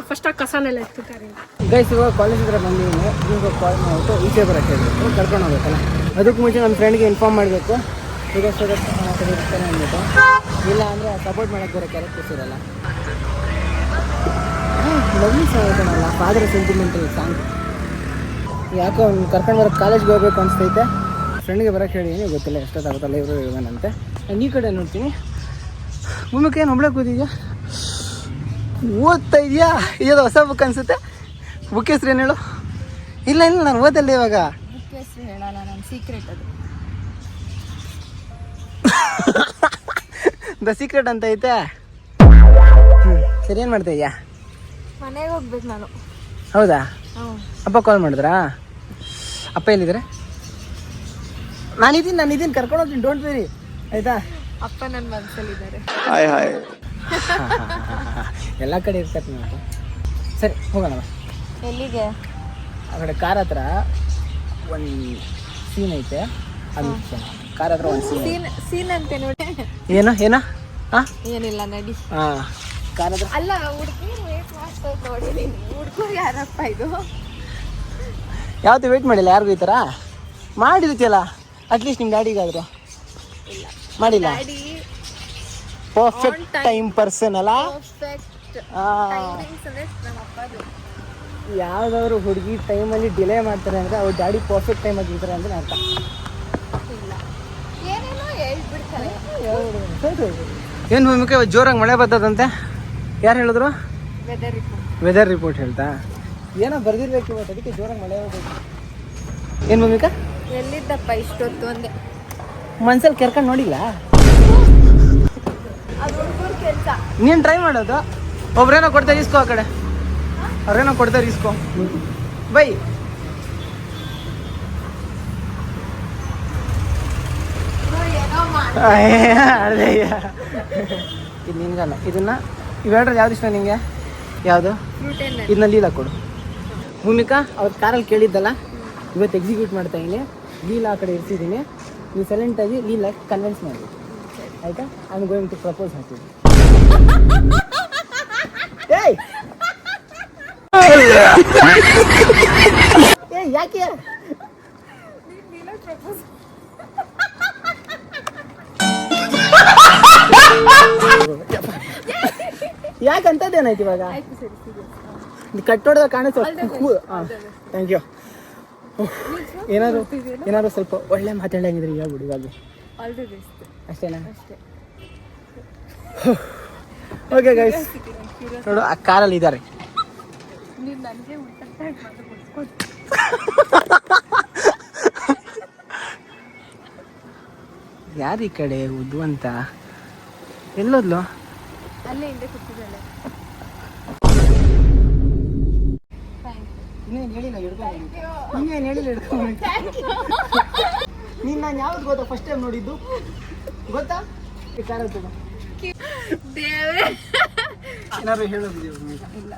J: ಫಸ್ಟ್ ಆ ಕಸನೆಲ್ಲ ಎತ್ತಾರೆ.
I: ಗೈಸ್ ಇವಾಗ ಕಾಲೇಜ್ ಹತ್ರ ಬಂದಿದ್ದೀನಿ. ಈಗ ಕಾಲ್ ಮಾಡಿಬಿಟ್ಟು ಈಚೆ ಬರೋಕ್ಕೆ ಹೇಳ್ಬೇಕು, ಕರ್ಕೊಂಡು ಹೋಗ್ಬೇಕಲ್ಲ. ಅದಕ್ಕೆ ಮುಂಚೆ ನನ್ನ ಫ್ರೆಂಡ್ಗೆ ಇನ್ಫಾರ್ಮ್ ಮಾಡಬೇಕು. ಈಗ ಇರ್ತಾನೆ ಅಂದ್ಬಿಟ್ಟು. ಇಲ್ಲ ಅಂದರೆ ಸಪೋರ್ಟ್ ಮಾಡೋಕ್ಕೆ ಬರೋ ಕ್ಯಾರೆಕ್ಟರ್ಸ್ ಇರಲ್ಲ. ಲವ್ಲಿ ಸಾಂಗ್ ಐತನಲ್ಲ, ಫಾದರ್ ಸೆಂಟಿಮೆಂಟಲ್ ಸಾಂಗ್. ಯಾಕೋ ಅವ್ನು ಕರ್ಕೊಂಡು ಬರೋಕ್ಕೆ ಕಾಲೇಜ್ಗೆ ಹೋಗ್ಬೇಕು ಅನಿಸ್ತೈತೆ. ಫ್ರೆಂಡ್ಗೆ ಬರೋಕ್ಕೆ ಹೇಳಿದ್ದೀನಿ, ಗೊತ್ತಿಲ್ಲ ಎಷ್ಟೊತ್ತಾಗುತ್ತಲ್ಲ ಇವರು ಇವಾಗಂತೆ. ನಾನು ಈ ಕಡೆ ನೋಡ್ತೀನಿ. ಭೂಮಿಕೆ ಏನು ಒಬ್ಬಳೆ ಕೂತಿದ್ಯಾ? ಓದ್ತಾ ಇದೆಯಾ? ಇದು ಹೊಸ ಬುಕ್ ಅನಿಸುತ್ತೆ. ಬುಕ್ ಹೆಸ್ರು ಏನು ಹೇಳು? ಇಲ್ಲ ನಾನು ಓದಲ್ಲ ಇವಾಗ.
B: ಬುಕ್ ಹೆಸರು ಹೇಳಲ್ಲ, ನನ್ನ ಸೀಕ್ರೆಟ್ ಅದು.
I: ದ ಸೀಕ್ರೆಟ್ ಅಂತ ಐತೆ. ಸರಿ, ಏನು ಮಾಡ್ತಾ ಇದೆಯಾ?
B: ಮನೆಗೆ ಹೋಗ್ಬೇಕು ನಾನು.
I: ಹೌದಾ? ಅಪ್ಪ ಕಾಲ್ ಮಾಡಿದ್ರಾ? ಅಪ್ಪ ಎಲ್ಲಿದ್ದಾರೆ? ನಾನಿದ್ದೀನಿ ಕರ್ಕೊಂಡು ಹೋಗ್ತೀನಿ. ಡೋಂಟ್ ವೆರಿ, ಆಯ್ತಾ?
B: ಅಪ್ಪ ನನ್ನ ಮನಸ್ಸಲ್ಲಿದ್ದಾರೆ.
I: ಎಲ್ಲ ಕಡೆ ಇರ್ತಾರೆ ನೀವು. ಸರಿ ಹೋಗೋಣ.
B: ಎಲ್ಲಿಗೆ?
I: ಆ ಕಡೆ ಕಾರ್ ಹತ್ರ ಒಂದು ಸೀನ್ ಐತೆ. ಅದು ಕಾರ್ ಹತ್ರ ಒಂದು
B: ಸೀನ್ ಅಂತೆ ನೋಡಿ.
I: ಏನೋ ಹಾಂ
B: ಏನಿಲ್ಲ ನಡಿ.
I: ಹಾಂ, ಕಾರ್ ಹತ್ರ
B: ಅಲ್ಲ, ಹುಡುಗರು ವೇಟ್ ಮಾಡ್ತಾ ನೋಡಿದೀನಿ. ಹುಡುಗರು ಯಾರಪ್ಪ ಇದು?
I: ಯಾವತ್ತೂ ವೇಟ್ ಮಾಡಿಲ್ಲ ಯಾರಿಗೂ ಈ ಥರ ಮಾಡಿರ್ತೀಯಲ್ಲ. ಅಟ್ಲೀಸ್ಟ್ ನಿಮ್ಮ ಡ್ಯಾಡಿಗಾದ್ರು ಮಾಡಿಲ್ಲ. ಪರ್ಫೆಕ್ಟ್ ಟೈಮ್ ಪರ್ಸನ್ ಅಲ್ಲ. ಯಾವ್ದಾದ್ರು ಹುಡುಗಿ ಟೈಮಲ್ಲಿ ಡಿಲೇ ಮಾಡ್ತಾರೆ ಅಂದರೆ ಅವ್ರ ಡ್ಯಾಡಿ ಪರ್ಫೆಕ್ಟ್ ಟೈಮ್ ಆಗಿರ್ತಾರೆ ಅಂದರೆ ಅರ್ಥ. ಏನು ಭೂಮಿಕೆ ಜೋರಾಗಿ ಮಳೆ ಬರ್ತದಂತೆ? ಯಾರು ಹೇಳಿದ್ರು? ವೆದರ್ ರಿಪೋರ್ಟ್ ಹೇಳ್ತಾ? ಏನೋ ಬರ್ದಿರ್ಬೇಕು ಇವತ್ತು, ಅದಕ್ಕೆ ಜೋರಾಗಿ ಮಳೆ ಹೋಗ್ಬೇಕು. ಏನು ಭೂಮಿಕಾ?
B: ಎಲ್ಲಿದ್ದಪ್ಪ ಇಷ್ಟೊತ್ತು ಅಂದೆ.
I: ಮನ್ಸಲ್ಲಿ ಕೆರ್ಕೊಂಡು ನೋಡಿಲ್ಲ?
B: ಅದು ಹುಡುಗರ ಕೆಲಸ.
I: ನೀನು ಟ್ರೈ ಮಾಡೋದು. ಒಬ್ರೇನೋ ಕೊಡ್ತಾರೆ ಇಸ್ಕೋ. ಆ ಕಡೆ ಅವ್ರೇನೋ ಕೊಡ್ತಾರೆ ಇಸ್ಕೋ. ಬೈ ಇದು ನಿನ್ಗಲ್ಲ. ಇವೆರಡ್ರಲ್ಲಿ ಯಾವ್ದು ಇಷ್ಟ ನಿಂಗೆ? ಯಾವುದು? ಇದನ್ನ ಲೀಲಾ ಕೊಡು. ಭೂಮಿಕಾ ಅವ್ರು ಕಾರಲ್ಲಿ ಕೇಳಿದ್ದಲ್ಲ, ಇವತ್ತು ಎಕ್ಸಿಕ್ಯೂಟ್ ಮಾಡ್ತಾ ಇದ್ದೀನಿ. ಲೀಲಾ ಆ ಕಡೆ ಇರ್ತಿದ್ದೀನಿ. ನೀವು ಸೈಲೆಂಟಾಗಿ ಲೀಲಾ ಕನ್ವಿನ್ಸ್ ಮಾಡಿ, ಆಯಿತಾ? I am going to propose ಹಾಕ್ತೀನಿ. ಏಯ್ ಯಾಕೆ? ಯಾಕಂತದ್ದೇನಾಯ್ತು ಇವಾಗ? ಕಟ್ಟೋಡ್ದ ಕಾಣಿಸ್ತು. Thank you. ಏನಾದ್ರು ಸ್ವಲ್ಪ ಒಳ್ಳೆ ಮಾತಾಡಂಗಿದ್ರೆ ಹೇಳ್ಬಿಡಿ ಇವಾಗ. ಅಷ್ಟೇನಾ? ಓಕೆ ಗೈಸ್, ನೋಡು ಆ ಕಾರಲ್ಲಿ ಇದ್ದಾರೆ. ಯಾರು ಈ ಕಡೆ ಉದ್ದು ಅಂತ? ಎಲ್ಲೋದ್ಲು?
B: ಅಲ್ಲೇ ಹಿಂದೆ ಕೂತಿದ್ದಾಳೆ.
I: ಇನ್ನೇನು ಹೇಳಿಲ್ಲ ನೀನು ನಾನು ಯಾವ್ದು ಗೊತ್ತಾ ಫಸ್ಟ್ ಟೈಮ್ ನೋಡಿದ್ದು? ಗೊತ್ತಾ? ಈ ಕಾರ ಏನಾದ್ರು ಹೇಳೋದು ಇಲ್ಲ.